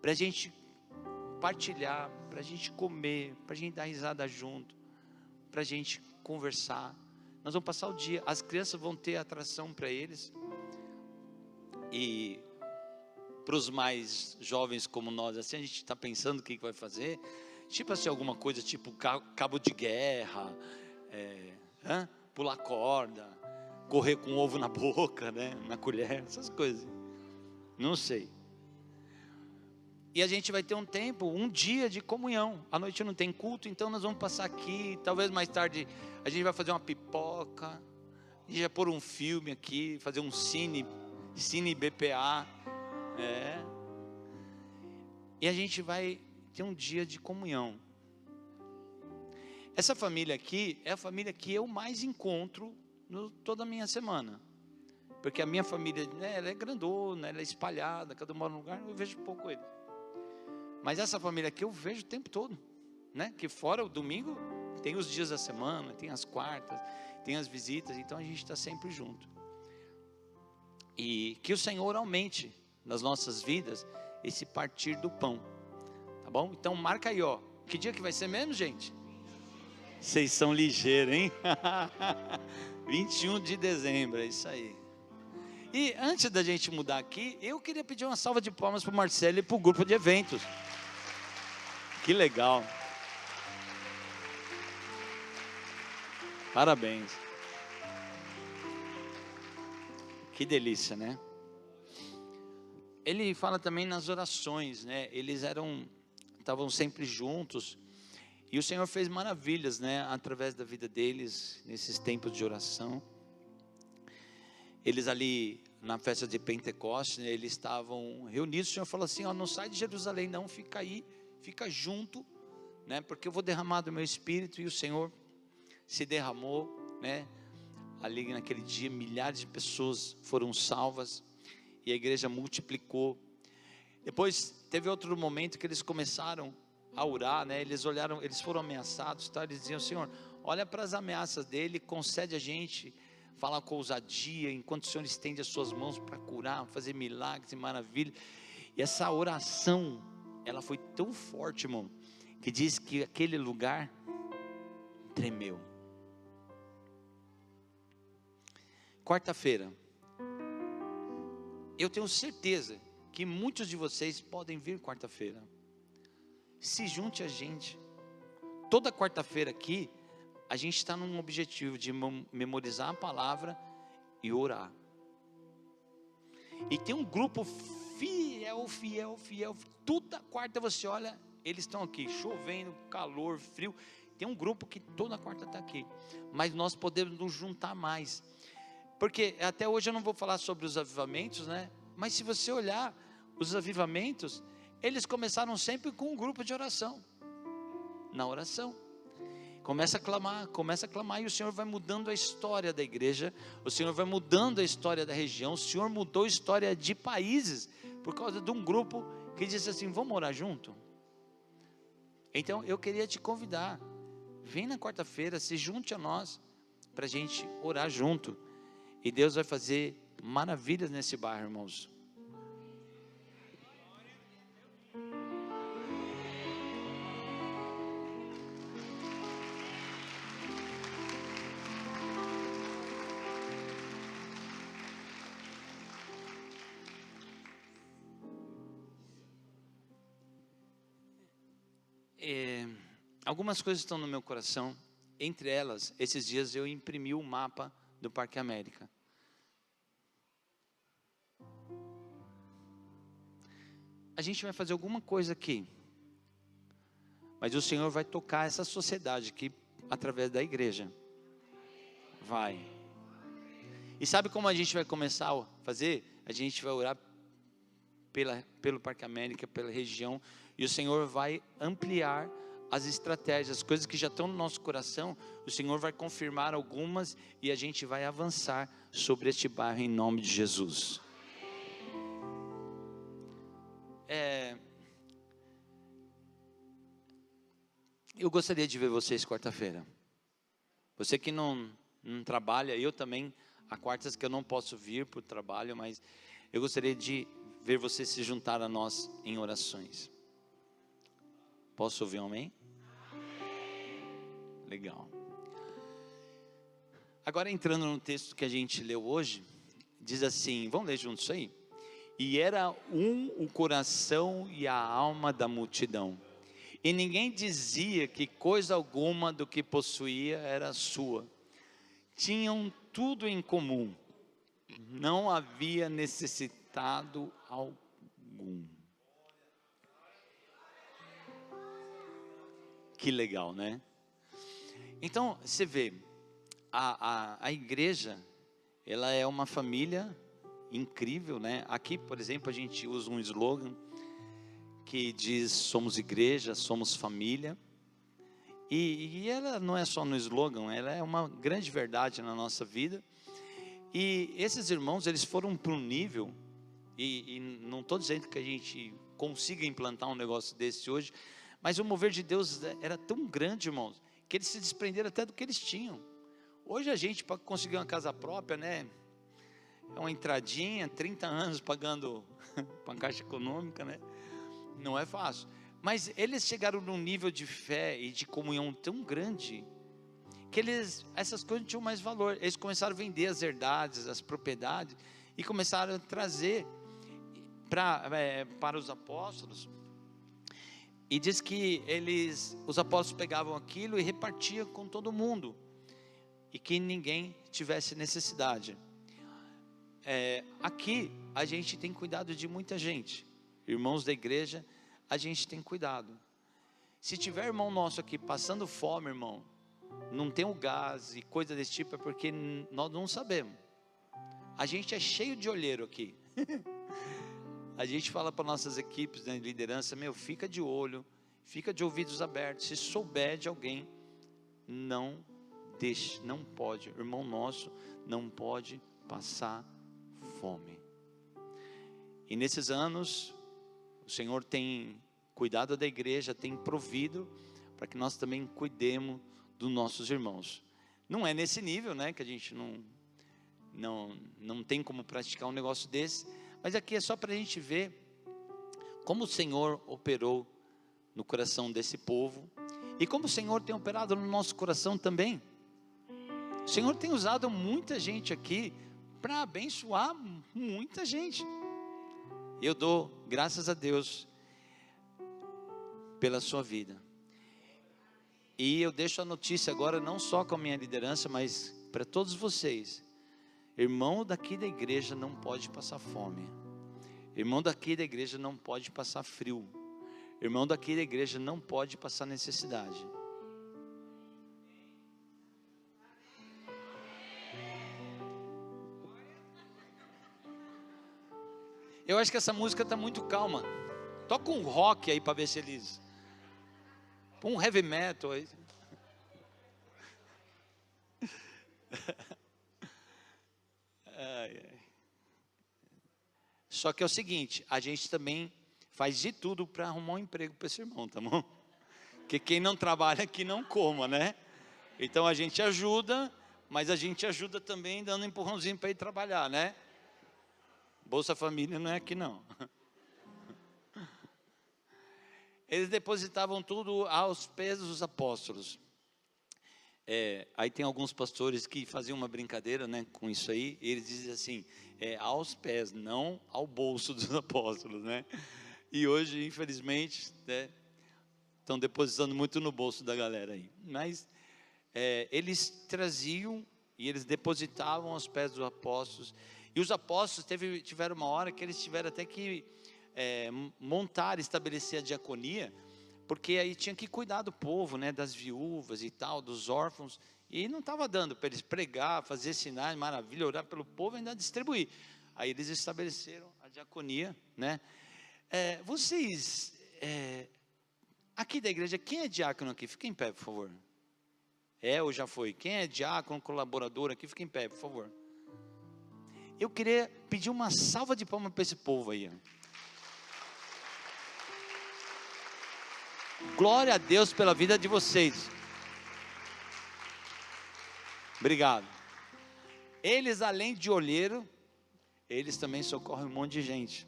para a gente partilhar, para a gente comer, para a gente dar risada junto, para a gente conversar. Nós vamos passar o dia, as crianças vão ter atração para eles, e para os mais jovens como nós, assim, a gente está pensando o que vai fazer, tipo assim, alguma coisa tipo cabo de guerra, pular corda, correr com ovo na boca, né, na colher, essas coisas, não sei. E a gente vai ter um tempo, um dia de comunhão. À noite não tem culto, então nós vamos passar aqui. Talvez mais tarde a gente vai fazer uma pipoca, a gente vai pôr um filme aqui, fazer um cine BPA, e a gente vai ter um dia de comunhão. Essa família aqui é a família que eu mais encontro toda a minha semana, porque a minha família, né, ela é grandona, ela é espalhada, cada um mora num lugar, eu vejo pouco ele. Mas essa família aqui eu vejo o tempo todo, né? Que fora o domingo tem os dias da semana, tem as quartas, tem as visitas, então a gente está sempre junto. E que o Senhor aumente nas nossas vidas esse partir do pão, tá bom? Então marca aí, ó. Que dia que vai ser mesmo, gente? Vocês são ligeiros, hein? 21 de dezembro, é isso aí. E antes da gente mudar aqui, eu queria pedir uma salva de palmas para o Marcelo e para o grupo de eventos. Que legal. Parabéns. Que delícia, né? Ele fala também nas orações, né? Eles estavam sempre juntos. E o Senhor fez maravilhas, né? Através da vida deles, nesses tempos de oração. Eles ali na festa de Pentecostes, né, eles estavam reunidos. O Senhor falou assim: ó, não sai de Jerusalém não, fica aí, fica junto, né, porque eu vou derramar do meu espírito. E o Senhor se derramou, né, ali naquele dia milhares de pessoas foram salvas e a igreja multiplicou. Depois teve outro momento que eles começaram a orar, né, eles foram ameaçados, tá? Eles diziam: Senhor, olha para as ameaças dele, concede a gente falar com ousadia, enquanto o Senhor estende as suas mãos para curar, fazer milagres e maravilhas. E essa oração, ela foi tão forte, irmão, que diz que aquele lugar tremeu. Quarta-feira, eu tenho certeza que muitos de vocês podem vir quarta-feira. Se junte a gente. Toda quarta-feira aqui a gente está num objetivo de memorizar a palavra e orar. E tem um grupo fiel. Toda quarta você olha, eles estão aqui, chovendo, calor, frio. Tem um grupo que toda quarta está aqui. Mas nós podemos nos juntar mais. Porque até hoje eu não vou falar sobre os avivamentos, né? Mas se você olhar, os avivamentos, eles começaram sempre com um grupo de oração. Na oração. Começa a clamar e o Senhor vai mudando a história da igreja, o Senhor vai mudando a história da região, o Senhor mudou a história de países, por causa de um grupo que disse assim: vamos orar junto? Então eu queria te convidar, vem na quarta-feira, se junte a nós, para a gente orar junto, e Deus vai fazer maravilhas nesse bairro, irmãos. Algumas coisas estão no meu coração. Entre elas, esses dias eu imprimi o mapa do Parque América. A gente vai fazer alguma coisa aqui, mas o Senhor vai tocar essa sociedade aqui através da igreja. Vai. E sabe como a gente vai começar a fazer? A gente vai orar pelo Parque América, pela região, e o Senhor vai ampliar as estratégias, as coisas que já estão no nosso coração. O Senhor vai confirmar algumas e a gente vai avançar sobre este bairro em nome de Jesus. Eu gostaria de ver vocês quarta-feira. Você que não trabalha, eu também, há quartas que eu não posso vir por trabalho, mas eu gostaria de ver você se juntar a nós em orações. Posso ouvir um amém? Legal. Agora entrando no texto que a gente leu hoje, diz assim, vamos ler juntos isso aí? E era o coração e a alma da multidão, e ninguém dizia que coisa alguma do que possuía era sua. Tinham tudo em comum, não havia necessitado algum. Que legal, né? Então, você vê, a igreja, ela é uma família incrível, né? Aqui, por exemplo, a gente usa um slogan que diz: somos igreja, somos família. E ela não é só no slogan, ela é uma grande verdade na nossa vida. E esses irmãos, eles foram para um nível, e não estou dizendo que a gente consiga implantar um negócio desse hoje, mas o mover de Deus era tão grande, irmãos, que eles se desprenderam até do que eles tinham. Hoje a gente, para conseguir uma casa própria, né, é uma entradinha, 30 anos pagando para a Caixa Econômica, né, não é fácil. Mas eles chegaram num nível de fé e de comunhão tão grande, que essas coisas não tinham mais valor. Eles começaram a vender as herdades, as propriedades, e começaram a trazer para os apóstolos. E diz que os apóstolos pegavam aquilo e repartiam com todo mundo, e que ninguém tivesse necessidade. Aqui a gente tem cuidado de muita gente, irmãos da igreja, a gente tem cuidado. Se tiver irmão nosso aqui passando fome, irmão, não tem o gás e coisa desse tipo, é porque nós não sabemos. A gente é cheio de olheiro aqui. A gente fala para nossas equipes de liderança: fica de olho, fica de ouvidos abertos. Se souber de alguém, não deixe, não pode. Irmão nosso não pode passar fome. E nesses anos, o Senhor tem cuidado da igreja, tem provido para que nós também cuidemos dos nossos irmãos. Não é nesse nível, né, que a gente não tem como praticar um negócio desse, mas aqui é só para a gente ver como o Senhor operou no coração desse povo, e como o Senhor tem operado no nosso coração também. O Senhor tem usado muita gente aqui para abençoar muita gente. Eu dou graças a Deus pela sua vida. E eu deixo a notícia agora, não só com a minha liderança, mas para todos vocês: irmão daqui da igreja não pode passar fome, irmão daqui da igreja não pode passar frio, irmão daqui da igreja não pode passar necessidade. Eu acho que essa música está muito calma. Toca um rock aí para ver se eles... um heavy metal aí. Só que é o seguinte, a gente também faz de tudo para arrumar um emprego para esse irmão, tá bom? Porque quem não trabalha aqui não coma, né? Então a gente ajuda, mas a gente ajuda também dando um empurrãozinho para ir trabalhar, né? Bolsa Família não é aqui não. Eles depositavam tudo aos pés dos apóstolos. Aí tem alguns pastores que faziam uma brincadeira, né, com isso aí. E eles dizem assim: aos pés, não ao bolso dos apóstolos, né? E hoje, infelizmente, né, estão depositando muito no bolso da galera aí. Mas eles traziam e eles depositavam aos pés dos apóstolos. E os apóstolos tiveram uma hora que eles tiveram até que montar, estabelecer a diaconia, porque aí tinha que cuidar do povo, né, das viúvas e tal, dos órfãos, e não estava dando para eles pregar, fazer sinais, maravilha, orar pelo povo e ainda distribuir. Aí eles estabeleceram a diaconia, né? Vocês, aqui da igreja, quem é diácono aqui? Fica em pé, por favor. Ou já foi? Quem é diácono, colaborador aqui? Fica em pé, por favor. Eu queria pedir uma salva de palmas para esse povo aí. Glória a Deus pela vida de vocês. Obrigado. Eles, além de olheiro, eles também socorrem um monte de gente.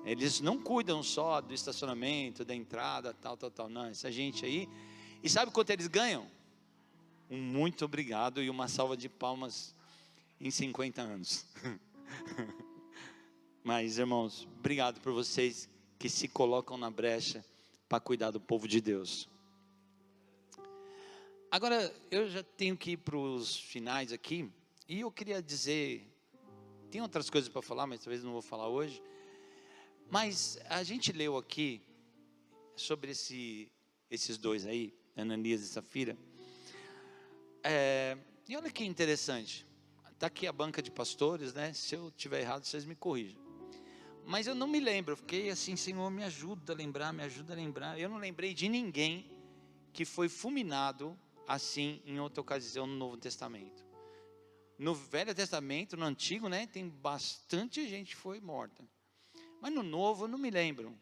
Eles não cuidam só do estacionamento, da entrada, tal. Não, essa gente aí. E sabe quanto eles ganham? um muito obrigado e uma salva de palmas em 50 anos. Mas, irmãos, obrigado por vocês que se colocam na brecha para cuidar do povo de Deus. Agora, eu já tenho que ir para os finais aqui, e eu queria dizer, tem outras coisas para falar, mas talvez não vou falar hoje, mas a gente leu aqui, sobre esses dois aí, Ananias e Safira, e olha que interessante, está aqui a banca de pastores, né? Se eu estiver errado, vocês me corrijam. Mas eu não me lembro, eu fiquei assim, Senhor, me ajuda a lembrar, me ajuda a lembrar. Eu não lembrei de ninguém que foi fulminado assim em outra ocasião no Novo Testamento. No Velho Testamento, no Antigo, né, tem bastante gente que foi morta. Mas no Novo eu não me lembro.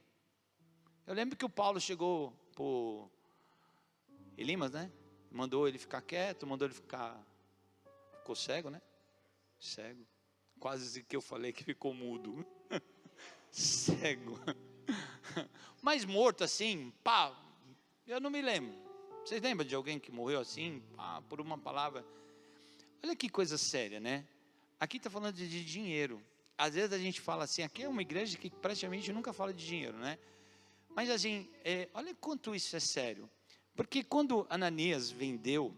Eu lembro que o Paulo chegou por Elimas, né? Mandou ele ficar quieto, mandou ele ficou cego, né? Cego. Quase que eu falei que ficou mudo. Cego. Mas morto assim, pá, eu não me lembro. Vocês lembram de alguém que morreu assim, pá, por uma palavra? Olha que coisa séria, né? Aqui está falando de dinheiro. Às vezes a gente fala assim, aqui é uma igreja que praticamente nunca fala de dinheiro, né? Mas assim, olha quanto isso é sério. Porque quando Ananias vendeu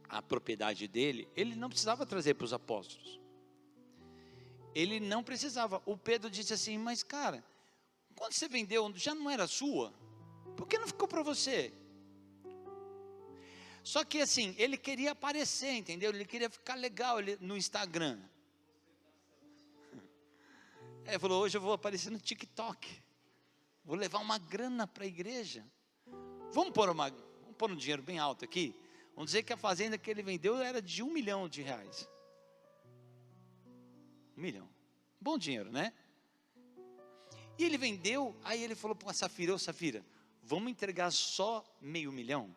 a propriedade dele, ele não precisava trazer para os apóstolos. Ele não precisava. O Pedro disse assim, mas cara, quando você vendeu, já não era sua? Por que não ficou para você? Só que assim, ele queria aparecer, entendeu? Ele queria ficar legal no Instagram. Ele falou, hoje eu vou aparecer no TikTok. Vou levar uma grana para a igreja. Vamos pôr um dinheiro bem alto aqui. Vamos dizer que a fazenda que ele vendeu era de R$1 milhão. 1 milhão. Bom dinheiro, né? E ele vendeu, aí ele falou para Safira, ô Safira, vamos entregar só R$500 mil?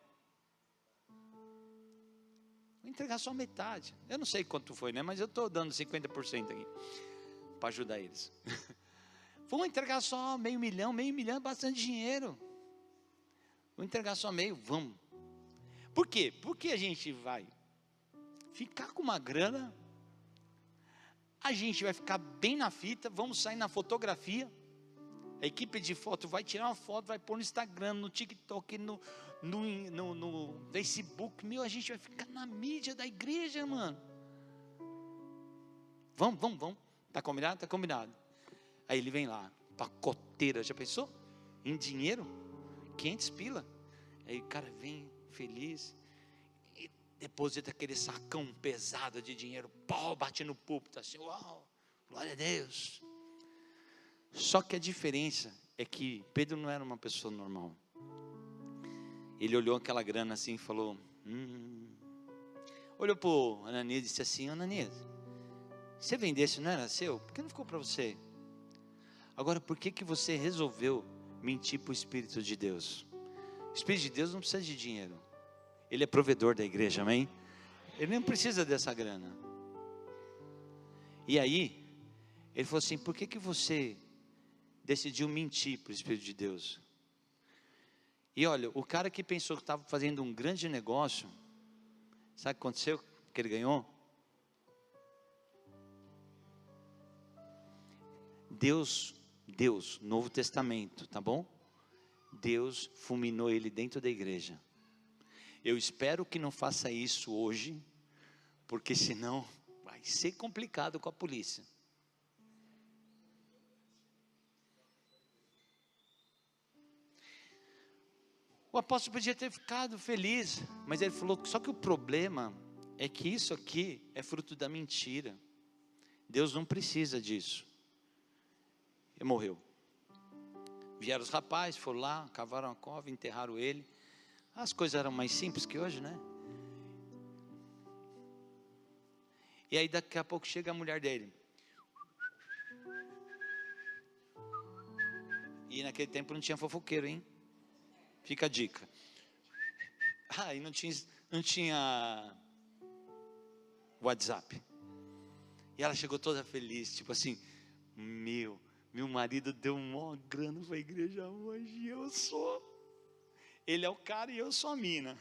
Vou entregar só metade. Eu não sei quanto foi, né? Mas eu estou dando 50% aqui, para ajudar eles. Vamos entregar só R$500 mil, R$500 mil é bastante dinheiro. Vou entregar só meio, vamos. Por quê? Porque a gente vai ficar com uma grana, a gente vai ficar bem na fita, vamos sair na fotografia, a equipe de foto vai tirar uma foto, vai pôr no Instagram, no TikTok, no Facebook, a gente vai ficar na mídia da igreja, mano. Vamos, tá combinado? Tá combinado. Aí ele vem lá, pacoteira, já pensou? Em dinheiro, 500 pila. Aí o cara vem feliz e deposita aquele sacão pesado de dinheiro, pau, bate no púlpito assim, uau, glória a Deus. Só que a diferença é que Pedro não era uma pessoa normal. Ele olhou aquela grana assim e falou, olhou para o Ananias e disse assim, Ananias, você vendesse, não era seu? Por que não ficou para você? Agora, por que você resolveu mentir para o Espírito de Deus? O Espírito de Deus não precisa de dinheiro. Ele é provedor da igreja, amém? Ele não precisa dessa grana. E aí, ele falou assim, por que você decidiu mentir para o Espírito de Deus? E olha, o cara que pensou que estava fazendo um grande negócio, sabe o que aconteceu? Que ele ganhou? Deus, Novo Testamento, tá bom? Deus fulminou ele dentro da igreja. Eu espero que não faça isso hoje, porque senão vai ser complicado com a polícia. O apóstolo podia ter ficado feliz, mas ele falou, só que o problema é que isso aqui é fruto da mentira. Deus não precisa disso. Ele morreu. Vieram os rapazes, foram lá, cavaram a cova, enterraram ele. As coisas eram mais simples que hoje, né? E aí daqui a pouco chega a mulher dele. E naquele tempo não tinha fofoqueiro, hein? Fica a dica. E não tinha WhatsApp. E ela chegou toda feliz, tipo assim, meu marido deu uma grana para a igreja hoje, ele é o cara e eu sou a mina.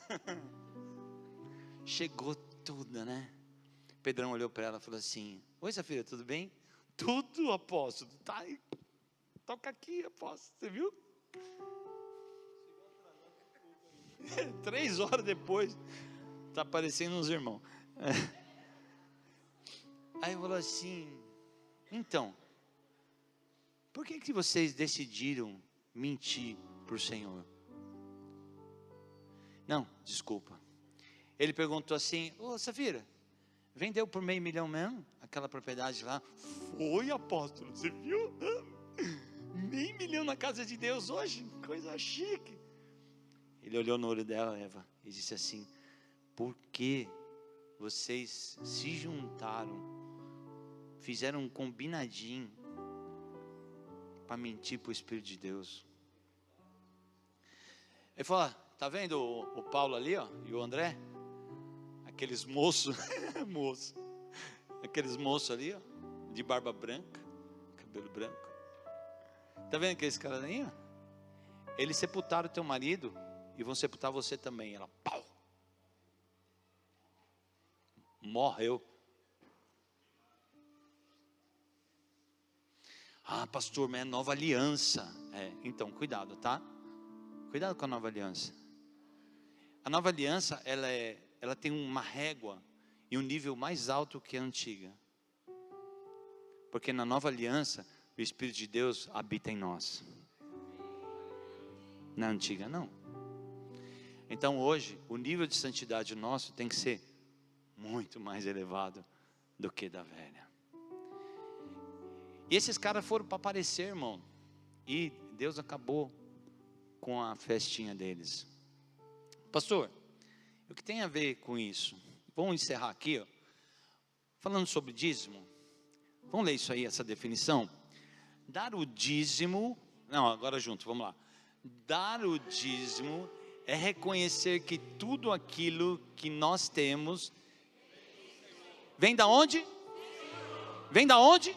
chegou tudo, né? Pedrão olhou para ela e falou assim: oi, Safira, tudo bem? Tudo, apóstolo. Tá aí. Toca aqui, apóstolo. Você viu? 3 horas depois, tá aparecendo uns irmãos. Aí falou assim: então, por que vocês decidiram mentir para o Senhor? Não, desculpa. Ele perguntou assim: ô Safira, vendeu por $500 mil mesmo? Aquela propriedade lá? Foi, apóstolo, você viu? $500 mil na casa de Deus hoje, coisa chique. Ele olhou no olho dela, Eva, e disse assim: por que vocês se juntaram, fizeram um combinadinho para mentir para o Espírito de Deus? Ele falou: tá vendo o Paulo ali, ó, e o André? Aqueles moços, aqueles moços ali, ó, de barba branca, cabelo branco. Tá vendo aqueles caras aí, ó? Eles sepultaram o teu marido e vão sepultar você também. Ela, pau, morreu. Ah, pastor, mas é nova aliança. Então, cuidado, tá? Cuidado com a nova aliança. A nova aliança, ela tem uma régua e um nível mais alto que a antiga. Porque na nova aliança, o Espírito de Deus habita em nós. Na antiga, não. Então hoje, o nível de santidade nosso tem que ser muito mais elevado do que da velha. E esses caras foram para aparecer, irmão. E Deus acabou com a festinha deles. Pastor, o que tem a ver com isso? Vamos encerrar aqui, ó, falando sobre dízimo. Vamos ler isso aí, essa definição. Dar o dízimo, não, agora junto, vamos lá. Dar o dízimo é reconhecer que tudo aquilo que nós temos vem da onde? Vem da onde?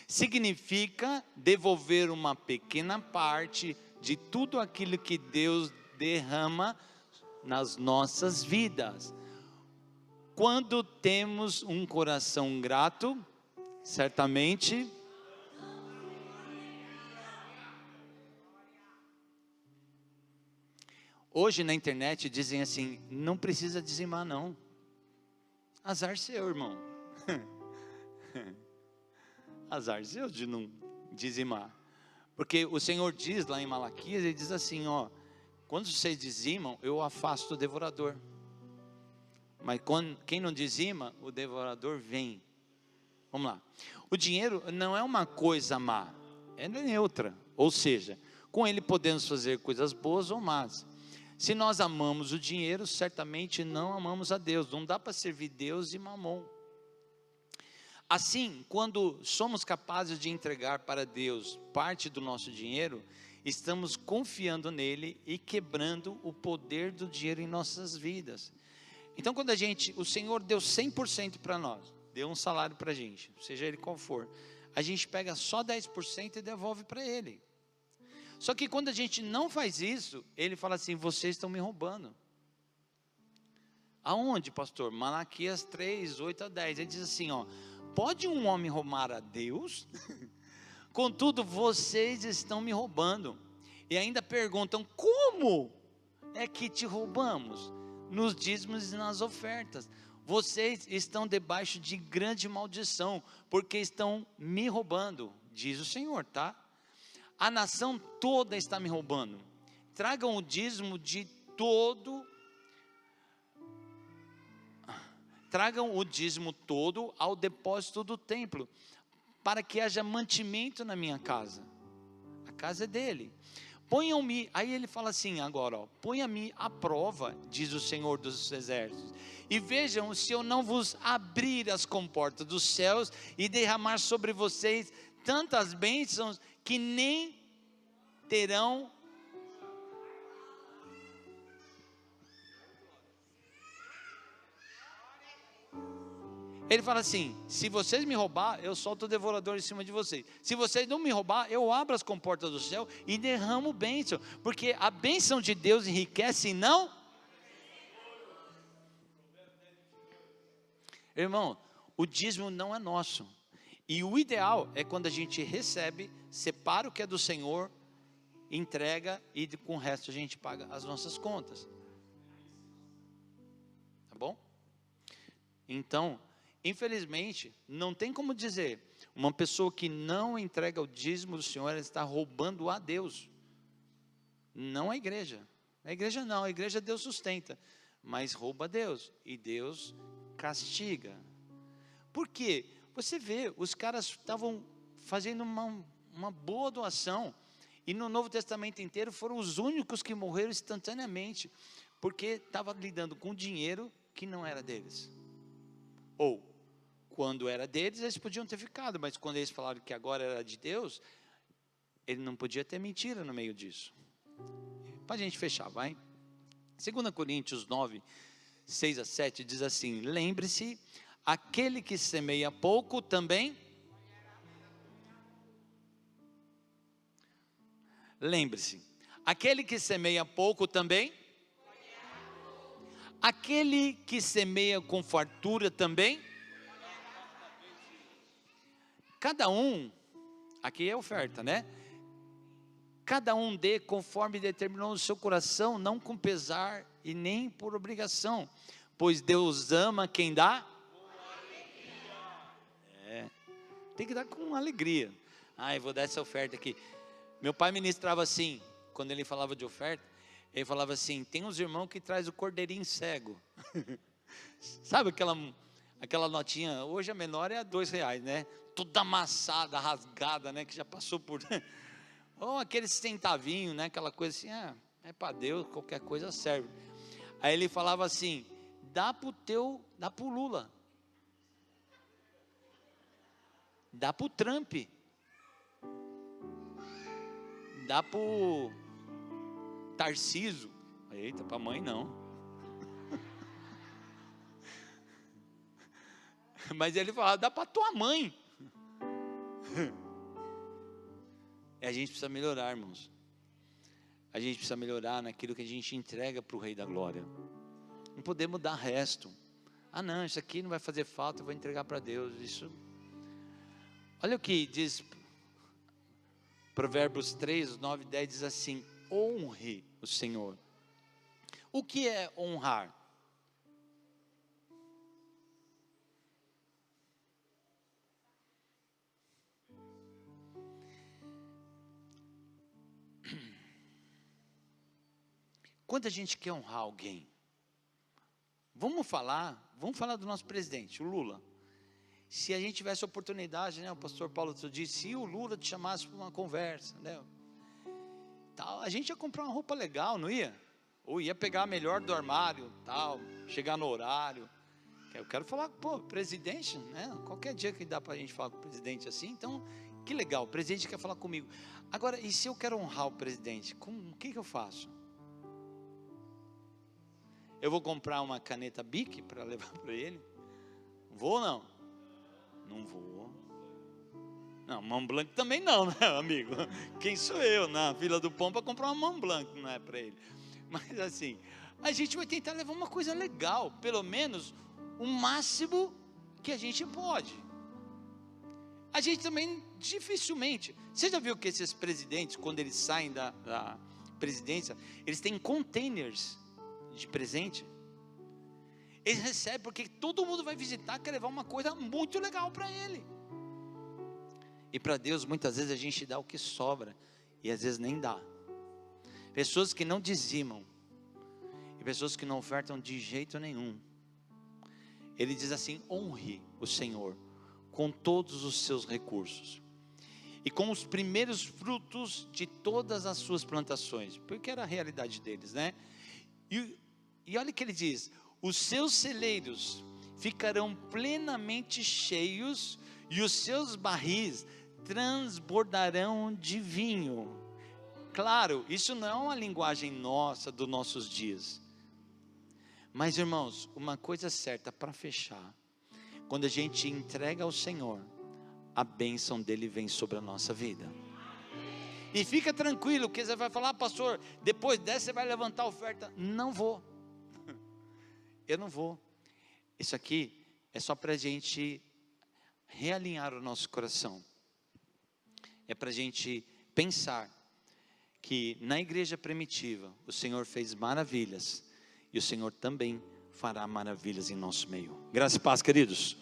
Significa devolver uma pequena parte de tudo aquilo que Deus derrama nas nossas vidas. Quando temos um coração grato, certamente hoje na internet dizem assim: não precisa dizimar não. Azar seu, irmão. Azar seu de não dizimar. Porque o Senhor diz lá em Malaquias, ele diz assim, ó: quando vocês dizimam, eu afasto o devorador. Mas quem não dizima, o devorador vem. Vamos lá. O dinheiro não é uma coisa má, é neutra. Ou seja, com ele podemos fazer coisas boas ou más. Se nós amamos o dinheiro, certamente não amamos a Deus. Não dá para servir Deus e mamon. Assim, quando somos capazes de entregar para Deus parte do nosso dinheiro, estamos confiando nele e quebrando o poder do dinheiro em nossas vidas. Então, quando o Senhor deu 100% para nós, deu um salário para a gente, seja ele qual for, a gente pega só 10% e devolve para ele. Só que quando a gente não faz isso, ele fala assim: vocês estão me roubando. Aonde, pastor? Malaquias 3, 8 a 10, ele diz assim, ó: pode um homem roubar a Deus? Contudo, vocês estão me roubando. E ainda perguntam: como é que te roubamos? Nos dízimos e nas ofertas. Vocês estão debaixo de grande maldição, porque estão me roubando, diz o Senhor, tá? A nação toda está me roubando. Tragam o dízimo de todo. Tragam o dízimo todo ao depósito do templo, para que haja mantimento na minha casa. A casa é dele. Ponham-me, aí ele fala assim agora, ó: ponha-me à prova, diz o Senhor dos Exércitos, e vejam se eu não vos abrir as comportas dos céus e derramar sobre vocês tantas bênçãos que nem terão. Ele fala assim: se vocês me roubar, eu solto o devorador em cima de vocês. Se vocês não me roubar, eu abro as comportas do céu e derramo bênção. Porque a bênção de Deus enriquece e não. Irmão, o dízimo não é nosso. E o ideal é quando a gente recebe, separa o que é do Senhor, entrega e com o resto a gente paga as nossas contas. Tá bom? Então, infelizmente, não tem como dizer, uma pessoa que não entrega o dízimo do Senhor, ela está roubando a Deus. Não a igreja. A igreja não, a igreja Deus sustenta, mas rouba a Deus, e Deus castiga. Por quê? Você vê, os caras estavam fazendo uma boa doação, e no Novo Testamento inteiro foram os únicos que morreram instantaneamente, porque estavam lidando com dinheiro que não era deles. Ou, quando era deles, eles podiam ter ficado, mas quando eles falaram que agora era de Deus, ele não podia ter mentira no meio disso. Para a gente fechar, vai. 2 Coríntios 9, 6 a 7 diz assim: lembre-se, aquele que semeia pouco também. Lembre-se, aquele que semeia pouco também. Aquele que semeia com fartura também. Cada um, aqui é oferta, né? Cada um dê conforme determinou no seu coração, não com pesar e nem por obrigação, pois Deus ama quem dá. Tem que dar com alegria. Eu vou dar essa oferta aqui. Meu pai ministrava assim, quando ele falava de oferta, ele falava assim: tem uns irmãos que traz o cordeirinho cego. Sabe aquela notinha, hoje a menor é R$2, né? Toda amassada, rasgada, né? Que já passou por... Ou aquele centavinho, né? Aquela coisa assim, é para Deus, qualquer coisa serve. Aí ele falava assim: dá pro Lula, dá pro Trump, dá pro Tarciso. Eita, para mãe não. Mas ele falava: dá para tua mãe. E a gente precisa melhorar, irmãos. A gente precisa melhorar naquilo que a gente entrega para o Rei da Glória. Não podemos dar resto. Não, isso aqui não vai fazer falta, eu vou entregar para Deus. Isso. Olha o que diz Provérbios 3, 9 e 10 diz assim: honre o Senhor. O que é honrar? Quando a gente quer honrar alguém, vamos falar do nosso presidente, o Lula. Se a gente tivesse oportunidade, né, o pastor Paulo disse, se o Lula te chamasse para uma conversa, né, tal, a gente ia comprar uma roupa legal, não ia? Ou ia pegar a melhor do armário, tal, chegar no horário. Eu quero falar, presidente, né, qualquer dia que dá para a gente falar com o presidente assim, então, que legal, o presidente quer falar comigo. Agora, e se eu quero honrar o presidente, o que eu faço? Eu vou comprar uma caneta Bic para levar para ele? Vou ou não? Não vou. Não, Mont Blanc também não, né, amigo? Quem sou eu na fila do pão para comprar uma Mont Blanc? Não é para ele. Mas assim, a gente vai tentar levar uma coisa legal, pelo menos o máximo que a gente pode. A gente também dificilmente. Você já viu que esses presidentes, quando eles saem da presidência, eles têm containers de presente? Eles recebem porque todo mundo vai visitar, quer levar uma coisa muito legal para ele. E para Deus muitas vezes a gente dá o que sobra e às vezes nem dá. Pessoas que não dizimam e pessoas que não ofertam de jeito nenhum. Ele diz assim: honre o Senhor com todos os seus recursos e com os primeiros frutos de todas as suas plantações, porque era a realidade deles, né? E olha o que ele diz: os seus celeiros ficarão plenamente cheios e os seus barris transbordarão de vinho. Claro, isso não é uma linguagem nossa, dos nossos dias. Mas irmãos, uma coisa certa para fechar: quando a gente entrega ao Senhor, a bênção dele vem sobre a nossa vida. E fica tranquilo, que você vai falar: pastor, depois dessa você vai levantar a oferta. Não vou. Eu não vou. Isso aqui é só para a gente realinhar o nosso coração. É para a gente pensar que na igreja primitiva o Senhor fez maravilhas, e o Senhor também fará maravilhas em nosso meio. Graça e paz, queridos.